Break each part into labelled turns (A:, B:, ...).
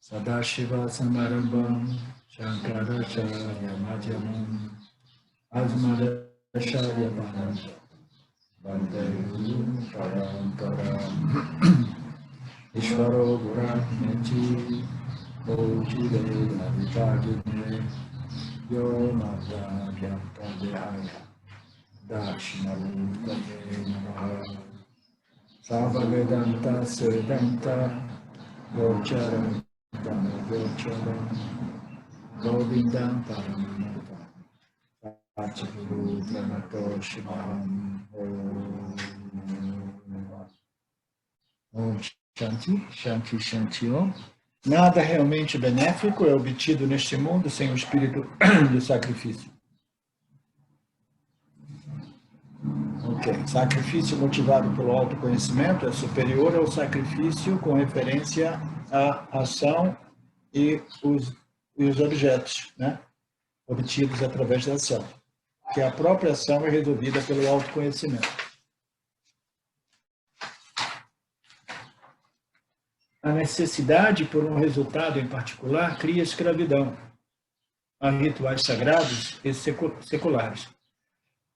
A: Sadashiva Samarambam Shankaracharya Madhyamam Asmadacharya Bhadanta Bhante Guru Paramparam Ishvaro Guraneti Bojideva Vitagine Yo Madhya Vyantadehaya Dakshinamurtaye Namaha Savavedanta Siddhanta Gocharam Gocharam Govindam Paramata Satguru Pranato Shivaham Om Shanti, Shanti, Shanti Om. Nada realmente benéfico é obtido neste mundo sem o espírito do sacrifício. Ok. Sacrifício motivado pelo autoconhecimento é superior ao sacrifício com referência à ação e os objetos, né, obtidos através da ação. Que a própria ação é resolvida pelo autoconhecimento. A necessidade por um resultado em particular cria escravidão a rituais sagrados e seculares.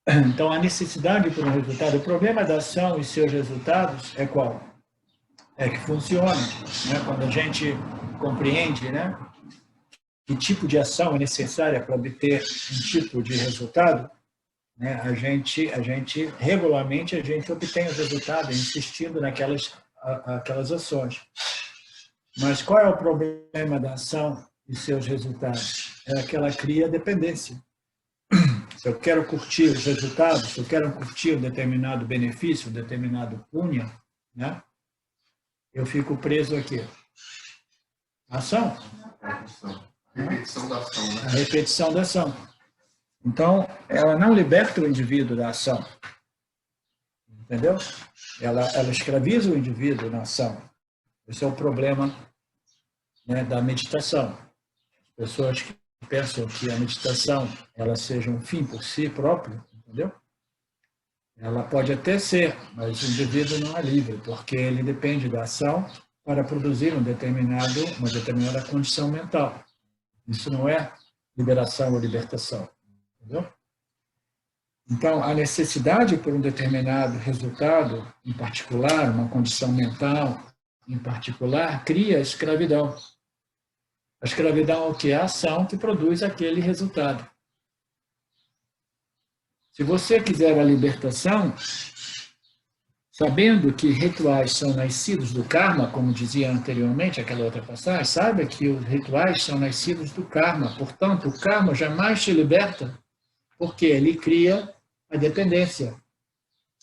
A: Então, a necessidade por um resultado, o problema da ação e seus resultados é qual? É que funciona, né? Quando a gente compreende, né, que tipo de ação é necessária para obter um tipo de resultado, né, a gente regularmente, a gente obtém o resultado insistindo naquelas aquelas ações. Mas qual é o problema da ação e seus resultados? É que ela cria dependência. Se eu quero curtir os resultados, se eu quero curtir um determinado benefício, um determinado punha, né, eu fico preso aqui. Ação.
B: Repetição da ação, né?
A: A repetição da ação. Então, ela não liberta o indivíduo da ação. Entendeu? Ela escraviza o indivíduo na ação. Esse é o problema, né, da meditação. As pessoas que pensam que a meditação ela seja um fim por si próprio, entendeu? Ela pode até ser, mas o indivíduo não é livre, porque ele depende da ação para produzir uma determinada condição mental. Isso não é liberação ou libertação, entendeu? Então, a necessidade por um determinado resultado, em particular, uma condição mental em particular, cria escravidão. A escravidão é o que? É a ação que produz aquele resultado. Se você quiser a libertação, sabendo que rituais são nascidos do karma, como dizia anteriormente aquela outra passagem, saiba que os rituais são nascidos do karma. Portanto, o karma jamais te liberta, porque ele cria a dependência.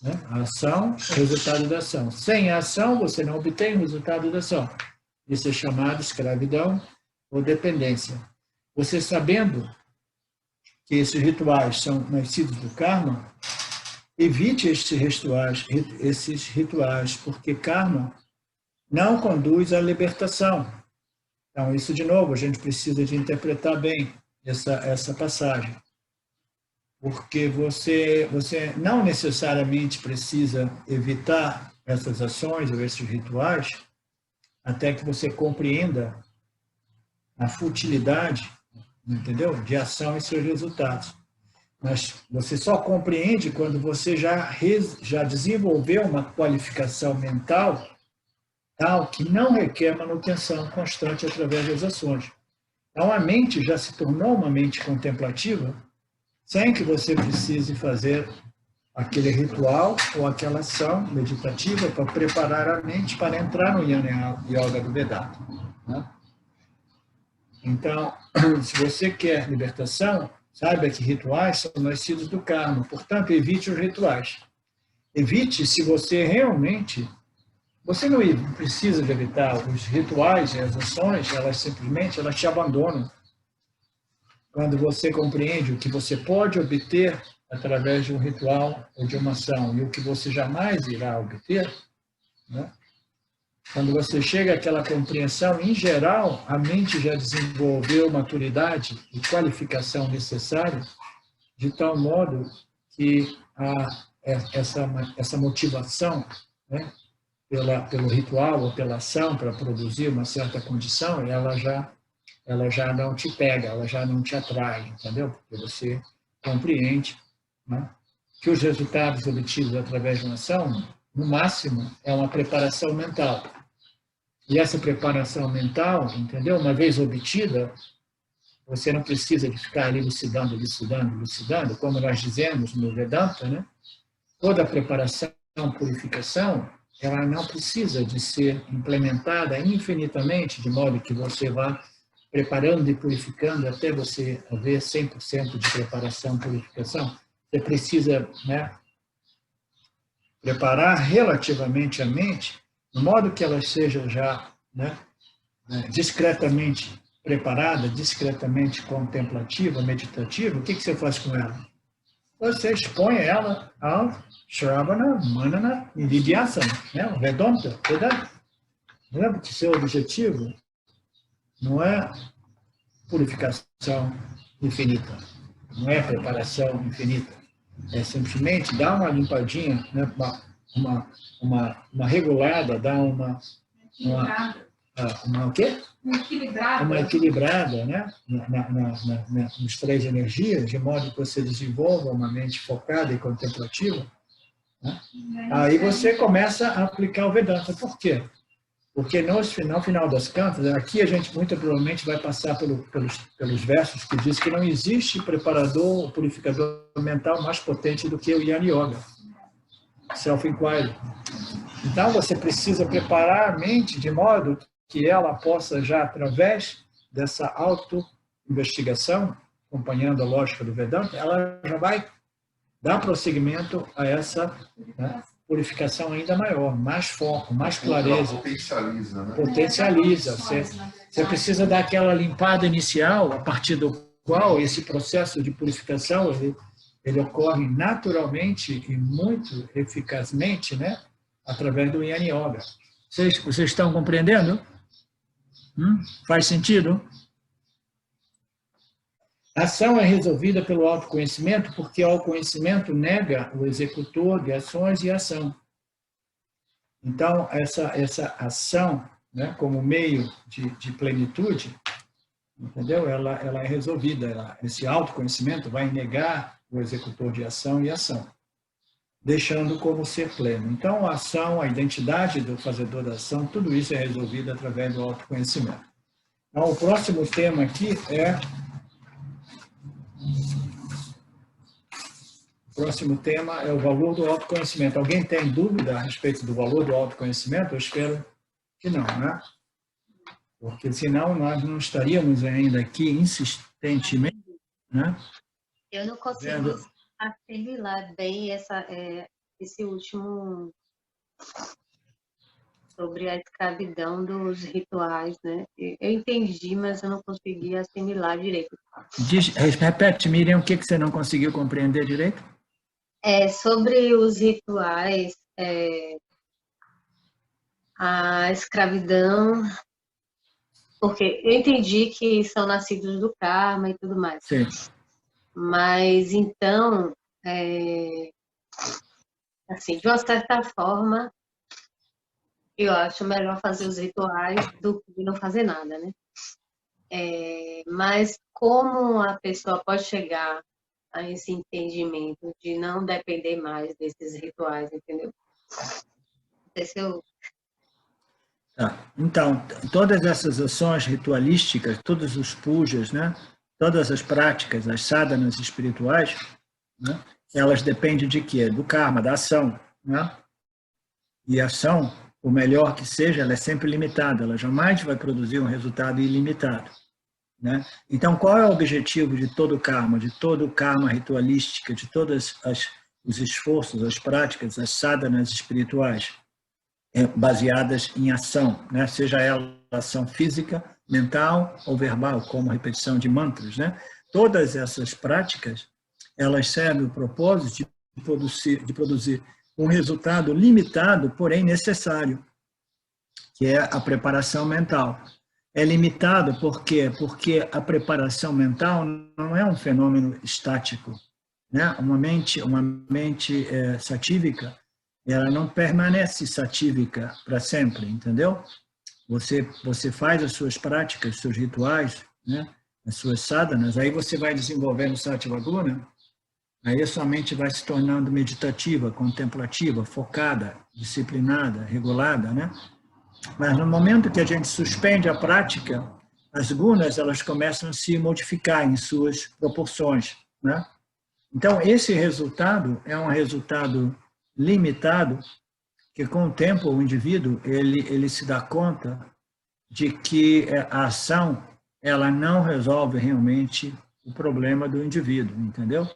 A: Né? A ação, o resultado da ação. Sem a ação, você não obtém o resultado da ação. Isso é chamado escravidão ou dependência. Você sabendo que esses rituais são nascidos do karma, evite esses rituais, porque karma não conduz à libertação. Então, isso, de novo, a gente precisa de interpretar bem essa passagem. Porque você não necessariamente precisa evitar essas ações ou esses rituais até que você compreenda a futilidade, entendeu? De ação e seus resultados. Mas você só compreende quando você já desenvolveu uma qualificação mental tal que não requer manutenção constante através das ações. Então, a mente já se tornou uma mente contemplativa sem que você precise fazer aquele ritual ou aquela ação meditativa para preparar a mente para entrar no Jnana Yoga do Vedanta. Né? Então, se você quer libertação, saiba que rituais são nascidos do karma. Portanto, evite os rituais. Evite se você realmente... Você não precisa de evitar os rituais e as ações, elas te abandonam. Quando você compreende o que você pode obter através de um ritual ou de uma ação e o que você jamais irá obter, né? Quando você chega àquela compreensão, em geral, a mente já desenvolveu maturidade e qualificação necessária, de tal modo que essa motivação, né, pelo ritual ou pela ação para produzir uma certa condição, ela já não te pega, ela já não te atrai, entendeu? Porque você compreende, né, que os resultados obtidos através de uma ação, no máximo, é uma preparação mental. E essa preparação mental, entendeu? Uma vez obtida, você não precisa de ficar ali elucidando, como nós dizemos no Vedanta, né? Toda preparação, purificação, ela não precisa de ser implementada infinitamente, de modo que você vá preparando e purificando até você haver 100% de preparação e purificação. Você precisa, né, preparar relativamente a mente, de modo que ela seja já, né, discretamente preparada, discretamente contemplativa, meditativa. O que você faz com ela? Você expõe ela ao Shravana, Manana e Nidhyasana, né? O Vedanta. Lembra que seu objetivo não é purificação infinita, não é preparação infinita. É simplesmente dar uma limpadinha, né? uma regulada, dar uma o quê? Uma equilibrada, né? Nos três energias, de modo que você desenvolva uma mente focada e contemplativa. Né? Aí você começa a aplicar o Vedanta. Por quê? Porque no final das contas, aqui a gente muito provavelmente vai passar pelos versos que diz que não existe preparador ou purificador mental mais potente do que o Jnana Yoga, self-inquiry. Então, você precisa preparar a mente de modo que ela possa já, através dessa auto-investigação, acompanhando a lógica do Vedanta, ela já vai dar prosseguimento a essa, né, purificação ainda maior, mais foco, mais clareza.
B: Potencializa, né?
A: Potencializa. Você precisa dar aquela limpada inicial, a partir do qual esse processo de purificação ele ocorre naturalmente e muito eficazmente, né, através do Jnana Yoga. Vocês estão compreendendo? Faz sentido? A ação é resolvida pelo autoconhecimento porque o autoconhecimento nega o executor de ações e ação. Então, essa ação, né, como meio de plenitude, entendeu? Ela é resolvida. Esse autoconhecimento vai negar o executor de ação e ação, deixando como ser pleno. Então, a ação, a identidade do fazedor da ação, tudo isso é resolvido através do autoconhecimento. Então, o próximo tema aqui é o valor do autoconhecimento. Alguém tem dúvida a respeito do valor do autoconhecimento? Eu espero que não, né? Porque senão nós não estaríamos ainda aqui insistentemente, né?
C: Eu não consigo assimilar bem esse último sobre a escravidão dos rituais, né? Eu entendi, mas eu não consegui assimilar direito.
A: Repete, Miriam, o que você não conseguiu compreender direito?
C: Sobre os rituais, a escravidão, porque eu entendi que são nascidos do karma e tudo mais.
A: Sim.
C: Mas, então, assim, de uma certa forma, eu acho melhor fazer os rituais do que não fazer nada, né? Mas como a pessoa pode chegar a esse entendimento de não depender mais desses rituais, entendeu? Não sei se eu...
A: Então, todas essas ações ritualísticas, todos os pujas, né? Todas as práticas, as sadhanas espirituais, né? Elas dependem de quê? Do karma, da ação, né? E a ação, por melhor que seja, ela é sempre limitada, ela jamais vai produzir um resultado ilimitado, né? Então, qual é o objetivo de todo o karma ritualística, de todos os esforços, as práticas, as sadhanas espirituais, baseadas em ação, né? Seja ela ação física, mental ou verbal, como repetição de mantras, né? Todas essas práticas, elas servem o propósito de produzir um resultado limitado, porém necessário, que é a preparação mental. É limitado por quê? Porque a preparação mental não é um fenômeno estático, né? Uma mente satívica, ela não permanece satívica para sempre, entendeu? Você faz as suas práticas, seus rituais, né? As suas sadhanas, aí você vai desenvolvendo Sattva Guna, aí a sua mente vai se tornando meditativa, contemplativa, focada, disciplinada, regulada, né? Mas no momento que a gente suspende a prática, as gunas elas começam a se modificar em suas proporções, né? Então, esse resultado é um resultado limitado, que com o tempo o indivíduo ele se dá conta de que a ação ela não resolve realmente o problema do indivíduo, entendeu?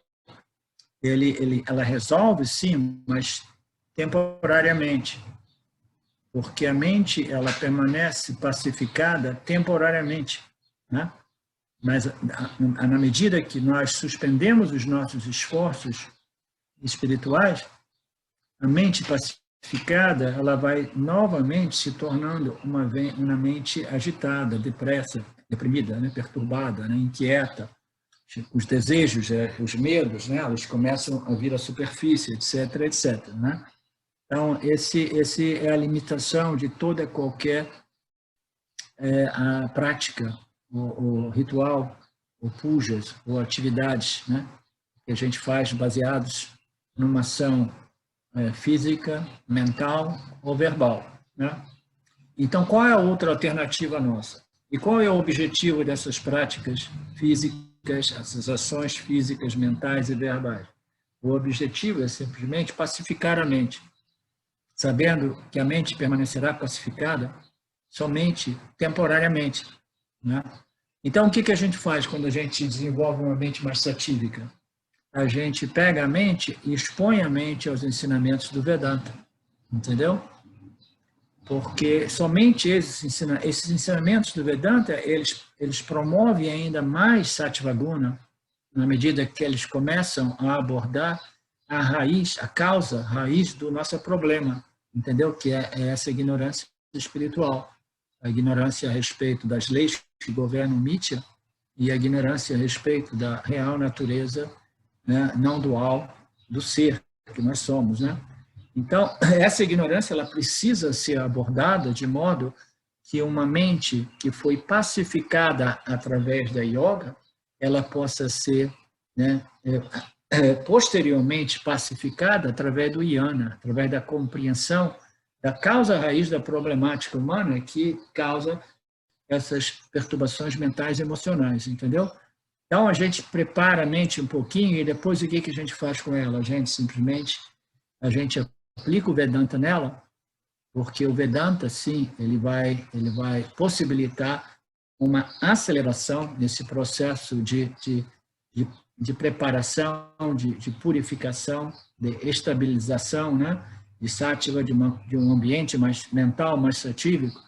A: Ela resolve sim, mas temporariamente, porque a mente ela permanece pacificada temporariamente, né? Mas na medida que nós suspendemos os nossos esforços espirituais, a mente pacificada ela vai novamente se tornando uma mente agitada, depressa, deprimida, né? Perturbada, né? Inquieta. Os desejos, os medos, né? Eles começam a vir à superfície, etc, etc, né? Então, esse é a limitação de toda qualquer a prática, o ritual, ou pujas, ou atividades, né? Que a gente faz baseados numa ação física, mental ou verbal, né? Então, qual é a outra alternativa nossa? E qual é o objetivo dessas práticas físicas, essas ações físicas, mentais e verbais? O objetivo é simplesmente pacificar a mente, sabendo que a mente permanecerá pacificada somente temporariamente, né? Então, o que a gente faz quando a gente desenvolve uma mente mais satívica? A gente pega a mente e expõe a mente aos ensinamentos do Vedanta, entendeu? Porque somente esses ensinamentos do Vedanta, eles promovem ainda mais Sattva Guna, na medida que eles começam a abordar a raiz, a causa, a raiz do nosso problema, entendeu? Que é essa ignorância espiritual, a ignorância a respeito das leis que governam o Mithya e a ignorância a respeito da real natureza, né, não dual do ser que nós somos, né? Então, essa ignorância ela precisa ser abordada de modo que uma mente que foi pacificada através da yoga, ela possa ser, né, posteriormente pacificada através do jnana, através da compreensão da causa raiz da problemática humana que causa essas perturbações mentais e emocionais, entendeu? Então, a gente prepara a mente um pouquinho e depois o que a gente faz com ela? A gente simplesmente aplica o Vedanta nela, porque o Vedanta, sim, ele vai possibilitar uma aceleração nesse processo de preparação, de purificação, de estabilização, né? De sattva, de um ambiente mais mental, mais satívico.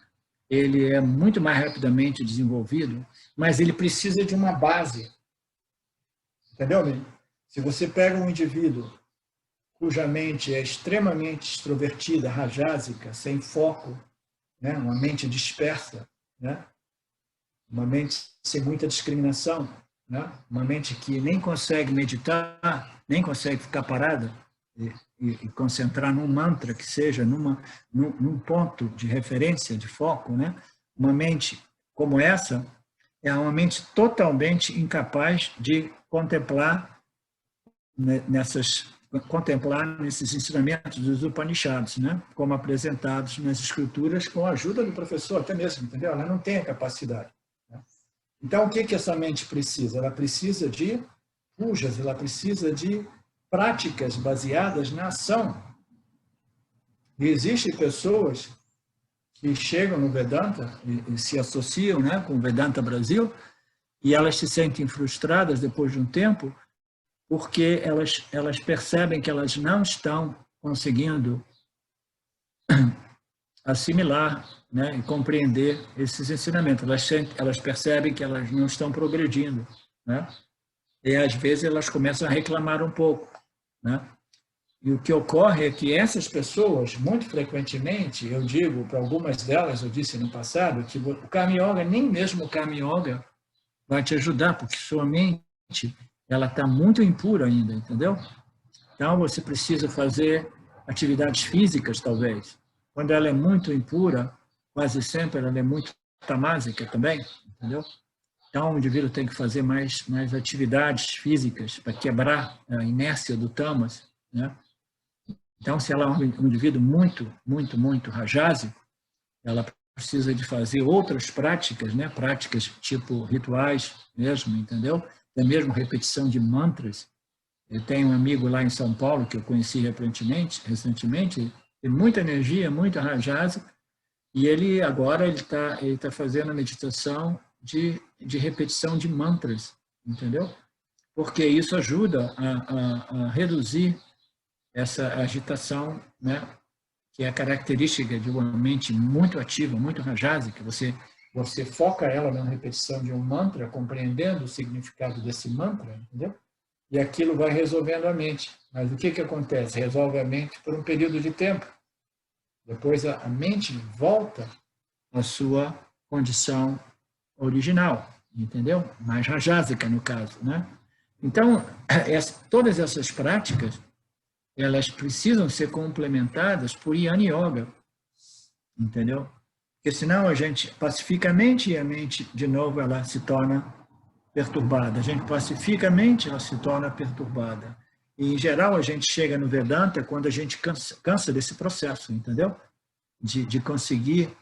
A: Ele é muito mais rapidamente desenvolvido, mas ele precisa de uma base. Entendeu, menino? Se você pega um indivíduo cuja mente é extremamente extrovertida, rajásica, sem foco, né? Uma mente dispersa, né? Uma mente sem muita discriminação, né? Uma mente que nem consegue meditar, nem consegue ficar parada e concentrar num mantra que seja, num ponto de referência, de foco, né? Uma mente como essa é uma mente totalmente incapaz de contemplar nesses ensinamentos dos Upanishads, né? Como apresentados nas escrituras com a ajuda do professor, até mesmo, entendeu? Ela não tem a capacidade, né? Então, o que essa mente precisa? Ela precisa de pujas, ela precisa de práticas baseadas na ação. E existem pessoas que chegam no Vedanta e se associam, né, com o Vedanta Brasil e elas se sentem frustradas depois de um tempo porque elas percebem que elas não estão conseguindo assimilar, né, e compreender esses ensinamentos. Elas percebem que elas não estão progredindo, né? E às vezes elas começam a reclamar um pouco, né? E o que ocorre é que essas pessoas, muito frequentemente, eu digo para algumas delas, eu disse no passado, que o Karma Yoga, nem mesmo o Karma Yoga vai te ajudar, porque sua mente ela está muito impura ainda, entendeu? Então, você precisa fazer atividades físicas, talvez. Quando ela é muito impura, quase sempre ela é muito tamásica também, entendeu? Então, o indivíduo tem que fazer mais atividades físicas para quebrar a inércia do tamas, né? Então, se ela é um indivíduo muito rajásico, ela precisa de fazer outras práticas, né? Práticas tipo rituais mesmo, entendeu? Até mesmo repetição de mantras. Eu tenho um amigo lá em São Paulo que eu conheci recentemente, tem muita energia, muito rajasa, e ele agora ele tá fazendo a meditação de repetição de mantras, entendeu? Porque isso ajuda a reduzir essa agitação, né? Que é a característica de uma mente muito ativa, muito rajásica. Você foca ela na repetição de um mantra, compreendendo o significado desse mantra, entendeu? E aquilo vai resolvendo a mente. Mas o que acontece? Resolve a mente por um período de tempo. Depois a mente volta à sua condição original, entendeu? Mais rajásica, no caso, né? Então, todas essas práticas, elas precisam ser complementadas por Jnana Yoga, entendeu? Porque senão a gente pacifica a mente e a mente, de novo, ela se torna perturbada. A gente pacifica a mente, ela se torna perturbada. E, em geral, a gente chega no Vedanta quando a gente cansa desse processo, entendeu? De conseguir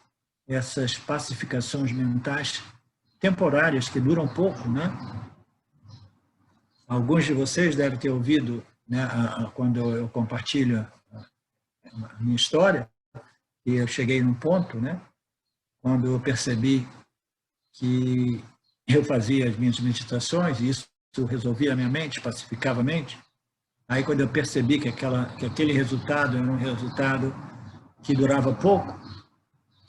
A: essas pacificações mentais temporárias que duram pouco, né? Alguns de vocês devem ter ouvido, né, quando eu compartilho a minha história, e eu cheguei num ponto, né, quando eu percebi que eu fazia as minhas meditações e isso resolvia a minha mente, pacificava a mente. Aí, quando eu percebi que aquele resultado era um resultado que durava pouco,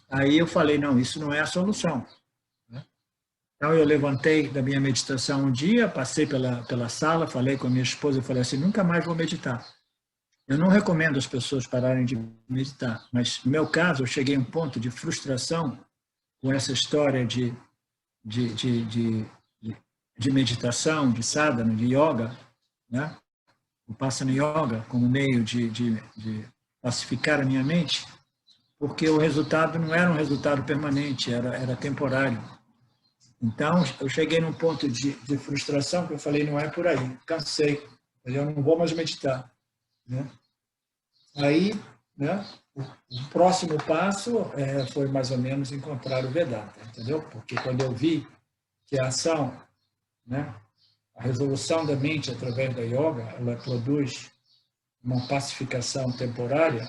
A: aí eu falei, não, isso não é a solução. Então, eu levantei da minha meditação um dia, passei pela sala, falei com a minha esposa, falei assim, nunca mais vou meditar. Eu não recomendo as pessoas pararem de meditar, mas, no meu caso, eu cheguei a um ponto de frustração com essa história de meditação, de sadhana, de yoga, né? O Vipassana Yoga como meio de pacificar a minha mente, porque o resultado não era um resultado permanente, era temporário. Então, eu cheguei num ponto de frustração que eu falei, não é por aí, cansei, eu não vou mais meditar, né? Aí, né, o próximo passo foi mais ou menos encontrar o Vedanta, entendeu? Porque quando eu vi que a ação, né, a resolução da mente através da yoga, ela produz uma pacificação temporária,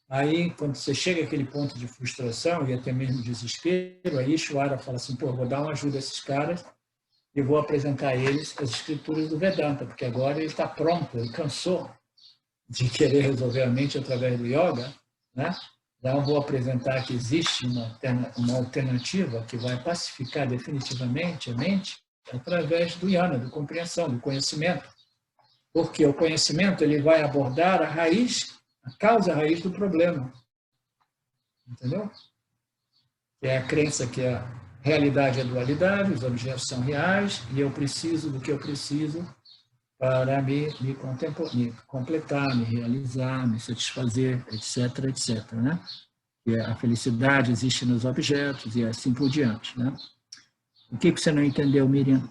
A: aí, quando você chega àquele ponto de frustração e até mesmo desespero, aí Ishvara fala assim, pô, vou dar uma ajuda a esses caras e vou apresentar a eles as escrituras do Vedanta, porque agora ele está pronto, ele cansou de querer resolver a mente através do yoga, né? Então, vou apresentar que existe uma alternativa que vai pacificar definitivamente a mente através do jnana, da compreensão, do conhecimento. Porque o conhecimento ele vai abordar a raiz, a causa raiz do problema. Entendeu? Que é a crença que a realidade é dualidade, os objetos são reais e eu preciso do que eu preciso para me completar, me realizar, me satisfazer, etc, etc, né? E a felicidade existe nos objetos e assim por diante, né? O que você não entendeu, Miriam?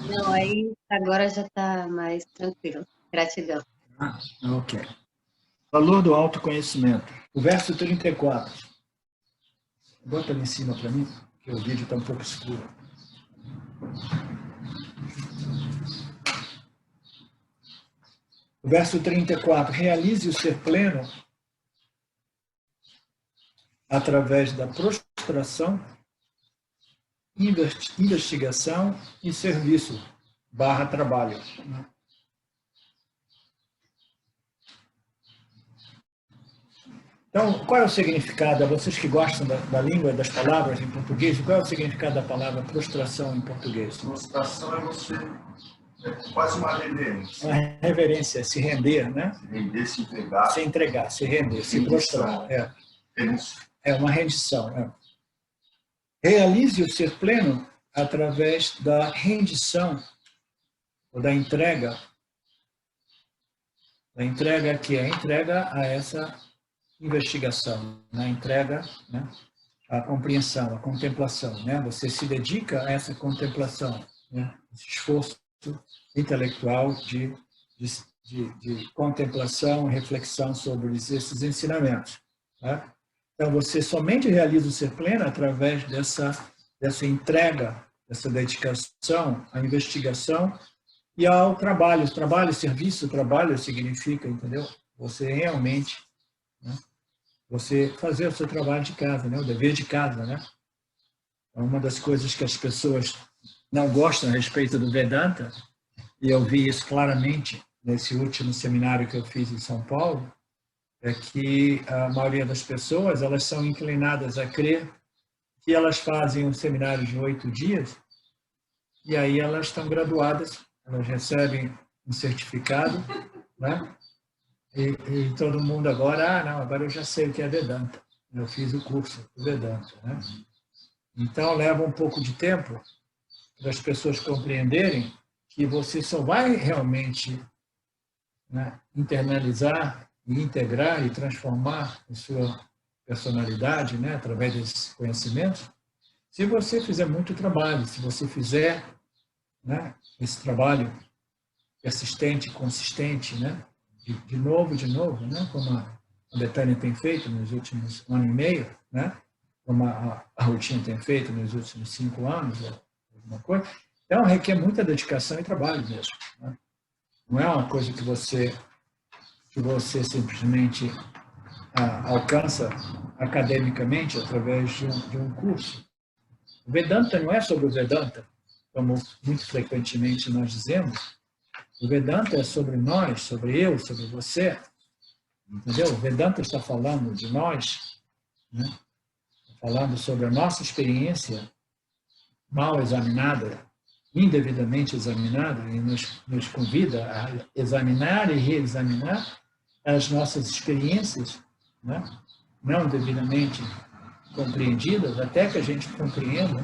C: Não, aí agora já está mais tranquilo. Gratidão.
A: Ok. Valor do autoconhecimento. O verso 34. Bota ali em cima para mim, que o vídeo está um pouco escuro. O verso 34. Realize o ser pleno através da prostração, investigação e serviço / trabalho. Então, qual é o significado? Vocês que gostam da língua, das palavras em português, qual é o significado da palavra prostração em português?
B: Prostração é você, quase uma reverência.
A: Uma reverência, é se render, né?
B: Se render, se entregar.
A: Se entregar, se render, se prostrar. É uma rendição. É. Realize o ser pleno através da rendição ou da entrega A entrega que é a entrega a essa investigação, a entrega, né, à compreensão, à contemplação, né? Você se dedica a essa contemplação, né? Esse esforço intelectual de contemplação e reflexão sobre esses ensinamentos. Tá? Então, você somente realiza o ser pleno através dessa entrega, dessa dedicação à investigação e ao trabalho. Trabalho, serviço, trabalho significa, entendeu? Você realmente, né? Você fazer o seu trabalho de casa, né? O dever de casa, né? É uma das coisas que as pessoas não gostam a respeito do Vedanta, e eu vi isso claramente nesse último seminário que eu fiz em São Paulo, é que a maioria das pessoas, elas são inclinadas a crer que elas fazem um seminário de 8 dias e aí elas estão graduadas, elas recebem um certificado, né? E todo mundo agora, não, agora eu já sei o que é Vedanta, eu fiz o curso do Vedanta, né? Então leva um pouco de tempo para as pessoas compreenderem que você só vai realmente, né, internalizar e integrar e transformar a sua personalidade, né, através desses conhecimentos, se você fizer muito trabalho, se você fizer, né, esse trabalho persistente, consistente, né, de novo, né, como a Betânia tem feito nos últimos 1 ano e meio, né, como a Rutinha tem feito nos últimos 5 anos, alguma coisa. Então, requer muita dedicação e trabalho mesmo, né? Não é uma coisa que você simplesmente alcança academicamente através de um curso. O Vedanta não é sobre o Vedanta, como muito frequentemente nós dizemos. O Vedanta é sobre nós, sobre eu, sobre você. Entendeu? O Vedanta está falando de nós, né? Falando sobre a nossa experiência mal examinada, indevidamente examinada, e nos convida a examinar e reexaminar as nossas experiências, né? Não devidamente compreendidas, até que a gente compreenda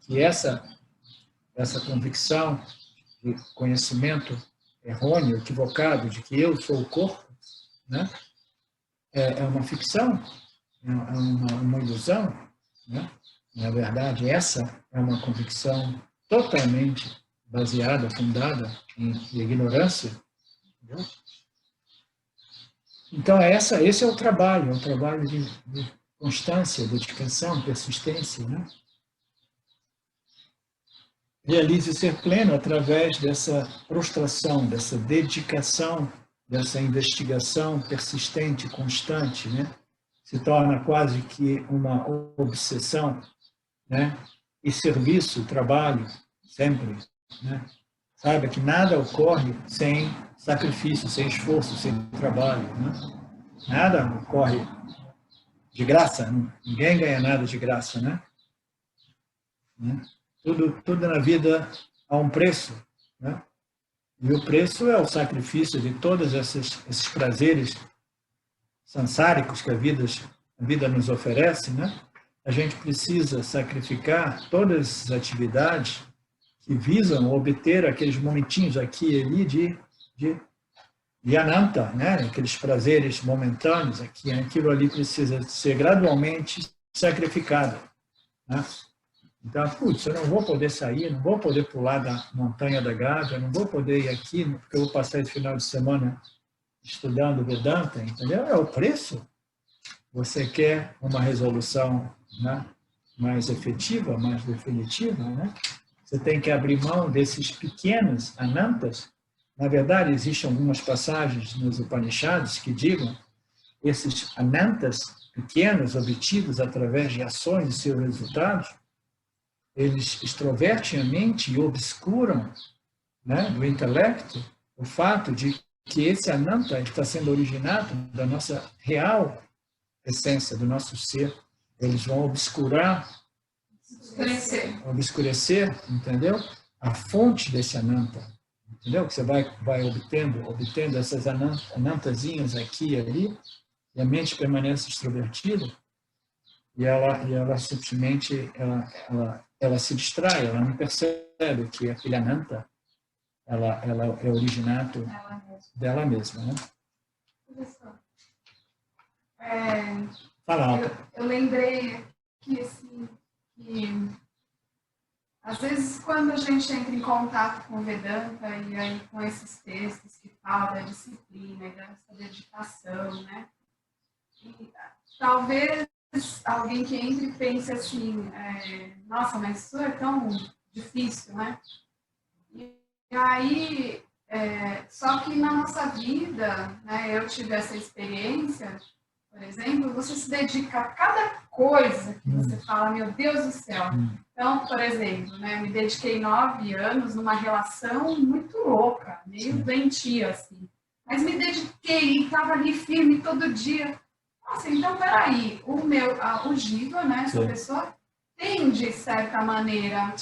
A: que essa convicção de conhecimento errôneo, equivocado, de que eu sou o corpo, né? É uma ficção, é uma ilusão, né? Na verdade, essa é uma convicção totalmente baseada, fundada em ignorância. Entendeu? Então, esse é o trabalho de constância, dedicação, persistência, né? Realize o ser pleno através dessa prostração, dessa dedicação, dessa investigação persistente, constante, né? Se torna quase que uma obsessão, né? E serviço, trabalho, sempre, né? Saiba que nada ocorre sem sacrifício, sem esforço, sem trabalho, né? Nada ocorre de graça, ninguém ganha nada de graça, né? Tudo na vida há um preço, né? E o preço é o sacrifício de todos esses prazeres sansáricos que a vida nos oferece, né? A gente precisa sacrificar todas essas atividades que visam obter aqueles momentinhos aqui e ali de ananta, né? Aqueles prazeres momentâneos, aquilo ali precisa ser gradualmente sacrificado, né? Então, putz, eu não vou poder sair, não vou poder pular da montanha da Gávea, não vou poder ir aqui, porque eu vou passar esse final de semana estudando Vedanta, entendeu? É o preço. Você quer uma resolução, né, mais efetiva, mais definitiva, né? Você tem que abrir mão desses pequenos anantas. Na verdade, existem algumas passagens nos Upanishads que digam esses anantas pequenos obtidos através de ações e seus resultados, eles extrovertem a mente e obscuram, né, do intelecto o fato de que esse ananta está sendo originado da nossa real essência, do nosso ser. Eles vão obscurecer, entendeu? A fonte desse ananta, entendeu? Que você vai obtendo essas anantazinhas aqui e ali, e a mente permanece extrovertida, e ela simplesmente ela se distrai, ela não percebe que aquele ananta ela é originato dela mesma, né?
D: Professor,
A: Fala alto.
D: eu lembrei que, às vezes, quando a gente entra em contato com o Vedanta e aí com esses textos que falam da disciplina e dessa dedicação, né? E, talvez alguém que entre e pense assim, nossa, mas isso é tão difícil, né? E aí, só que na nossa vida, né, eu tive essa experiência, por exemplo, você se dedica a cada coisa que você fala, meu Deus do céu. Então, por exemplo, né, me dediquei 9 anos numa relação muito louca, meio doentia, assim. Mas me dediquei e estava ali firme todo dia. Nossa, então, peraí, o Giva, né, essa pessoa, tem, de certa maneira,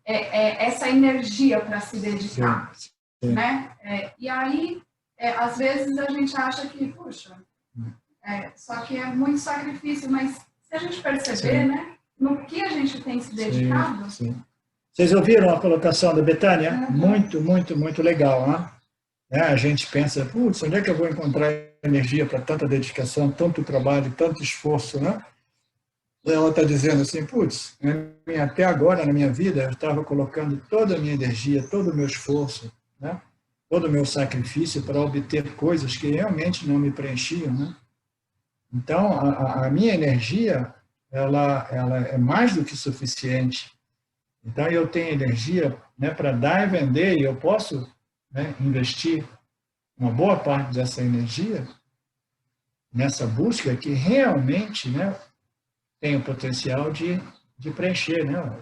D: essa energia para se dedicar, né? E aí, às vezes, a gente acha que, puxa, só que é muito sacrifício, mas se a gente perceber, né, no que a gente tem se dedicado...
A: Vocês ouviram a colocação da Betânia? Muito, muito, muito legal, né? A gente pensa, putz, onde é que eu vou encontrar energia para tanta dedicação, tanto trabalho, tanto esforço, né? Ela está dizendo assim, putz, até agora na minha vida eu estava colocando toda a minha energia, todo o meu esforço, né? Todo o meu sacrifício para obter coisas que realmente não me preenchiam, né? Então, a minha energia, ela é mais do que suficiente. Então, eu tenho energia, né, para dar e vender, e eu posso, né, investir uma boa parte dessa energia nessa busca que realmente, né, tem o potencial de preencher, né,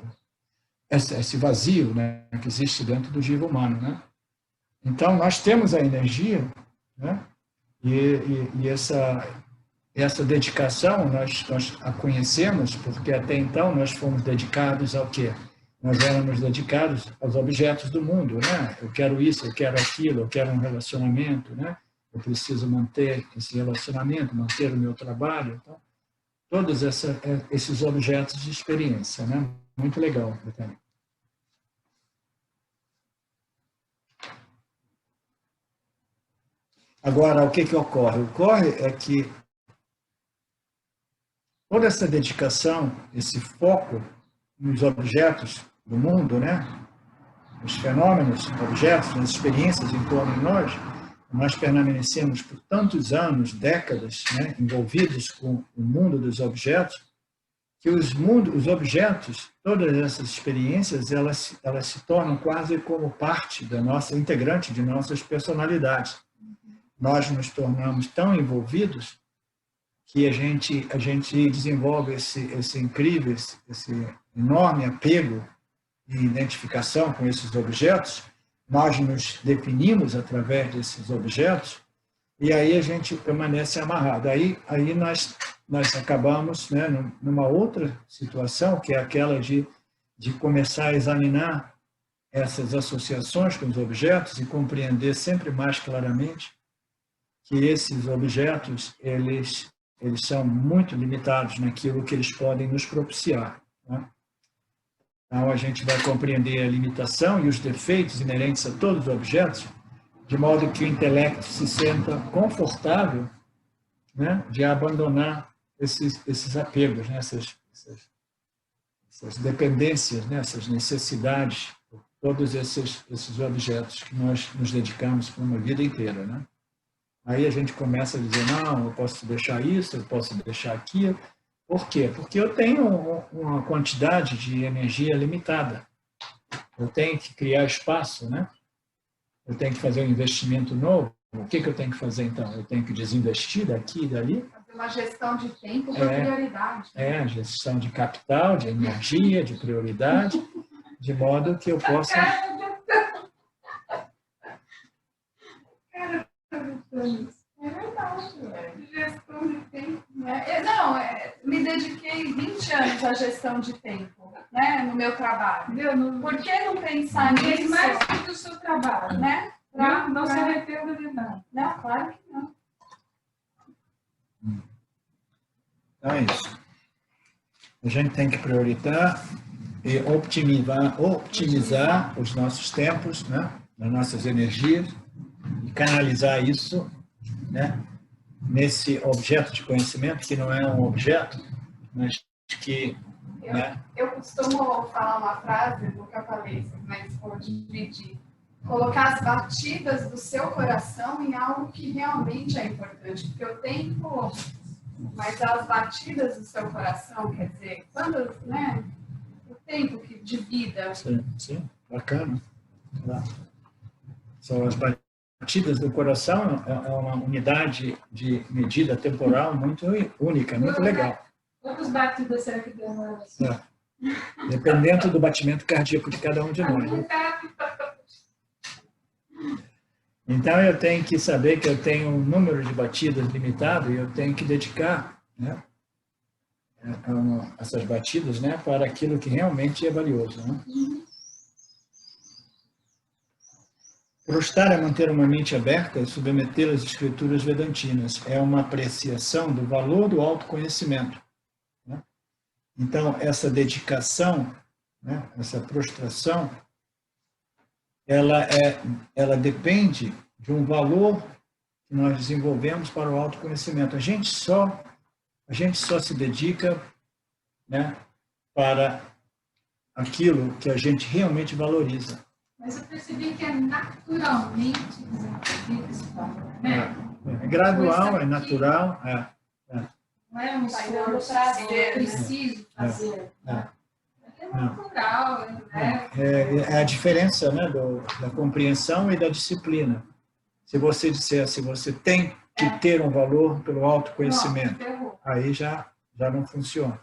A: esse vazio, né, que existe dentro do jiva humano, né? Então, nós temos a energia, né, e essa dedicação nós a conhecemos porque até então nós fomos dedicados ao quê? Nós éramos dedicados aos objetos do mundo, né? Eu quero isso, eu quero aquilo, eu quero um relacionamento, né? Eu preciso manter esse relacionamento, manter o meu trabalho. Então, todos esses objetos de experiência, né? Muito legal, Betânia. Agora, o que ocorre? Ocorre é que toda essa dedicação, esse foco nos objetos do mundo, né? Os fenômenos, objetos, as experiências em torno de nós permanecemos por tantos anos, décadas, né? Envolvidos com o mundo dos objetos, que os objetos, todas essas experiências, elas se tornam quase como parte da nossa, integrante de nossas personalidades. Nós nos tornamos tão envolvidos que a gente desenvolve esse incrível, esse enorme apego e identificação com esses objetos, nós nos definimos através desses objetos e aí a gente permanece amarrado. Aí nós acabamos, né, numa outra situação, que é aquela de começar a examinar essas associações com os objetos e compreender sempre mais claramente que esses objetos, eles são muito limitados naquilo que eles podem nos propiciar, né? Então, a gente vai compreender a limitação e os defeitos inerentes a todos os objetos, de modo que o intelecto se sinta confortável, né, de abandonar esses apegos, né, essas dependências, né, essas necessidades, todos esses objetos que nós nos dedicamos por uma vida inteira, né? Aí a gente começa a dizer, não, eu posso deixar isso, eu posso deixar aquilo. Por quê? Porque eu tenho uma quantidade de energia limitada. Eu tenho que criar espaço, né? Eu tenho que fazer um investimento novo. O que eu tenho que fazer, então? Eu tenho que desinvestir daqui e dali.
D: Fazer uma gestão de tempo por prioridade.
A: Gestão de capital, de energia, de prioridade, de modo que eu possa...
D: É verdade, gestão de tempo, né? Não, me dediquei 20 anos à gestão de tempo, né, no meu trabalho. Por que não pensar nisso?
E: Mais do que o seu trabalho,
D: né?
E: Não se arrependa de nada.
D: Não, claro que não.
A: Então é isso. A gente tem que priorizar e optimizar os nossos tempos, né? nas nossas energias e canalizar isso, né, nesse objeto de conhecimento, que não é um objeto, mas que...
D: Eu costumo falar uma frase, nunca falei, mas vou dividir. Colocar as batidas do seu coração em algo que realmente é importante, porque o tempo, mas as batidas do seu coração, quer dizer, quando, né, o tempo de vida.
A: Sim, bacana. São as batidas do coração, é uma unidade de medida temporal muito única, muito legal.
E: Quantas batidas será que deu?
A: Dependendo do batimento cardíaco de cada um de nós. Né? Então, eu tenho que saber que eu tenho um número de batidas limitado e eu tenho que dedicar, né, essas batidas, né, para aquilo que realmente é valioso. Né? Prostrar é manter uma mente aberta e submeter às escrituras vedantinas. É uma apreciação do valor do autoconhecimento. Né? Então, essa dedicação, né, essa prostração, ela depende de um valor que nós desenvolvemos para o autoconhecimento. A gente só se dedica, né, para aquilo que a gente realmente valoriza.
E: Mas eu percebi que é naturalmente desenvolvido esse valor, né?
A: É gradual, é natural.
E: Não é um esforço, eu preciso fazer. É natural, né?
A: É a diferença, né, da compreensão e da disciplina. Se você disser, se você tem que ter um valor pelo autoconhecimento, aí já não funciona.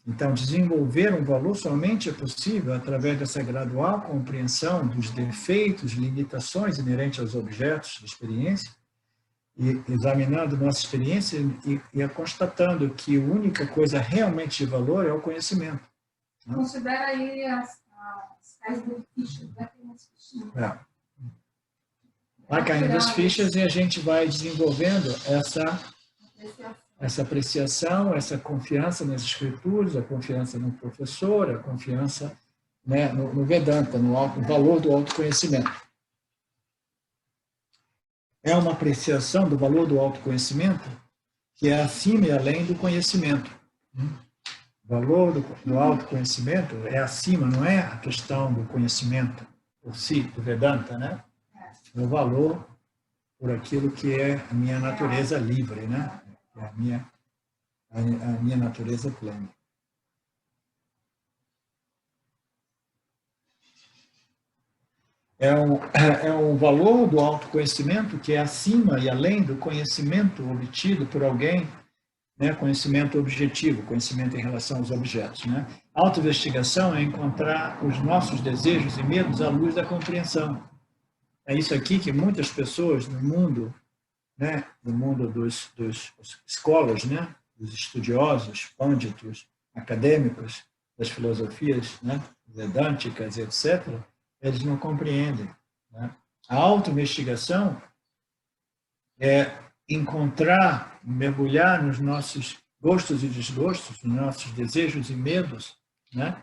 A: Então, desenvolver um valor somente é possível através dessa gradual compreensão dos defeitos, limitações inerentes aos objetos de experiência, e examinando nossa experiência e constatando que a única coisa realmente de valor é o conhecimento.
E: Considera aí as cais de fichas, vai ter umas fichinhas.
A: Vai caindo as fichas e a gente vai desenvolvendo essa apreciação, essa confiança nas escrituras, a confiança no professor, a confiança, né, no Vedanta, no valor do autoconhecimento. É uma apreciação do valor do autoconhecimento que é acima e além do conhecimento. O valor do autoconhecimento é acima, não é a questão do conhecimento por si, do Vedanta, né? É o valor por aquilo que é a minha natureza livre, né? É a minha natureza plena. É um valor do autoconhecimento que é acima e além do conhecimento obtido por alguém, né? Conhecimento objetivo, conhecimento em relação aos objetos. Né? Autoinvestigação é encontrar os nossos desejos e medos à luz da compreensão. É isso aqui que muitas pessoas no mundo, né? No mundo dos escolas, né? Dos estudiosos, pânditos, acadêmicos, das filosofias, né? Vedânticas, etc., eles não compreendem. Né? A autoinvestigação é encontrar, mergulhar nos nossos gostos e desgostos, nos nossos desejos e medos, né?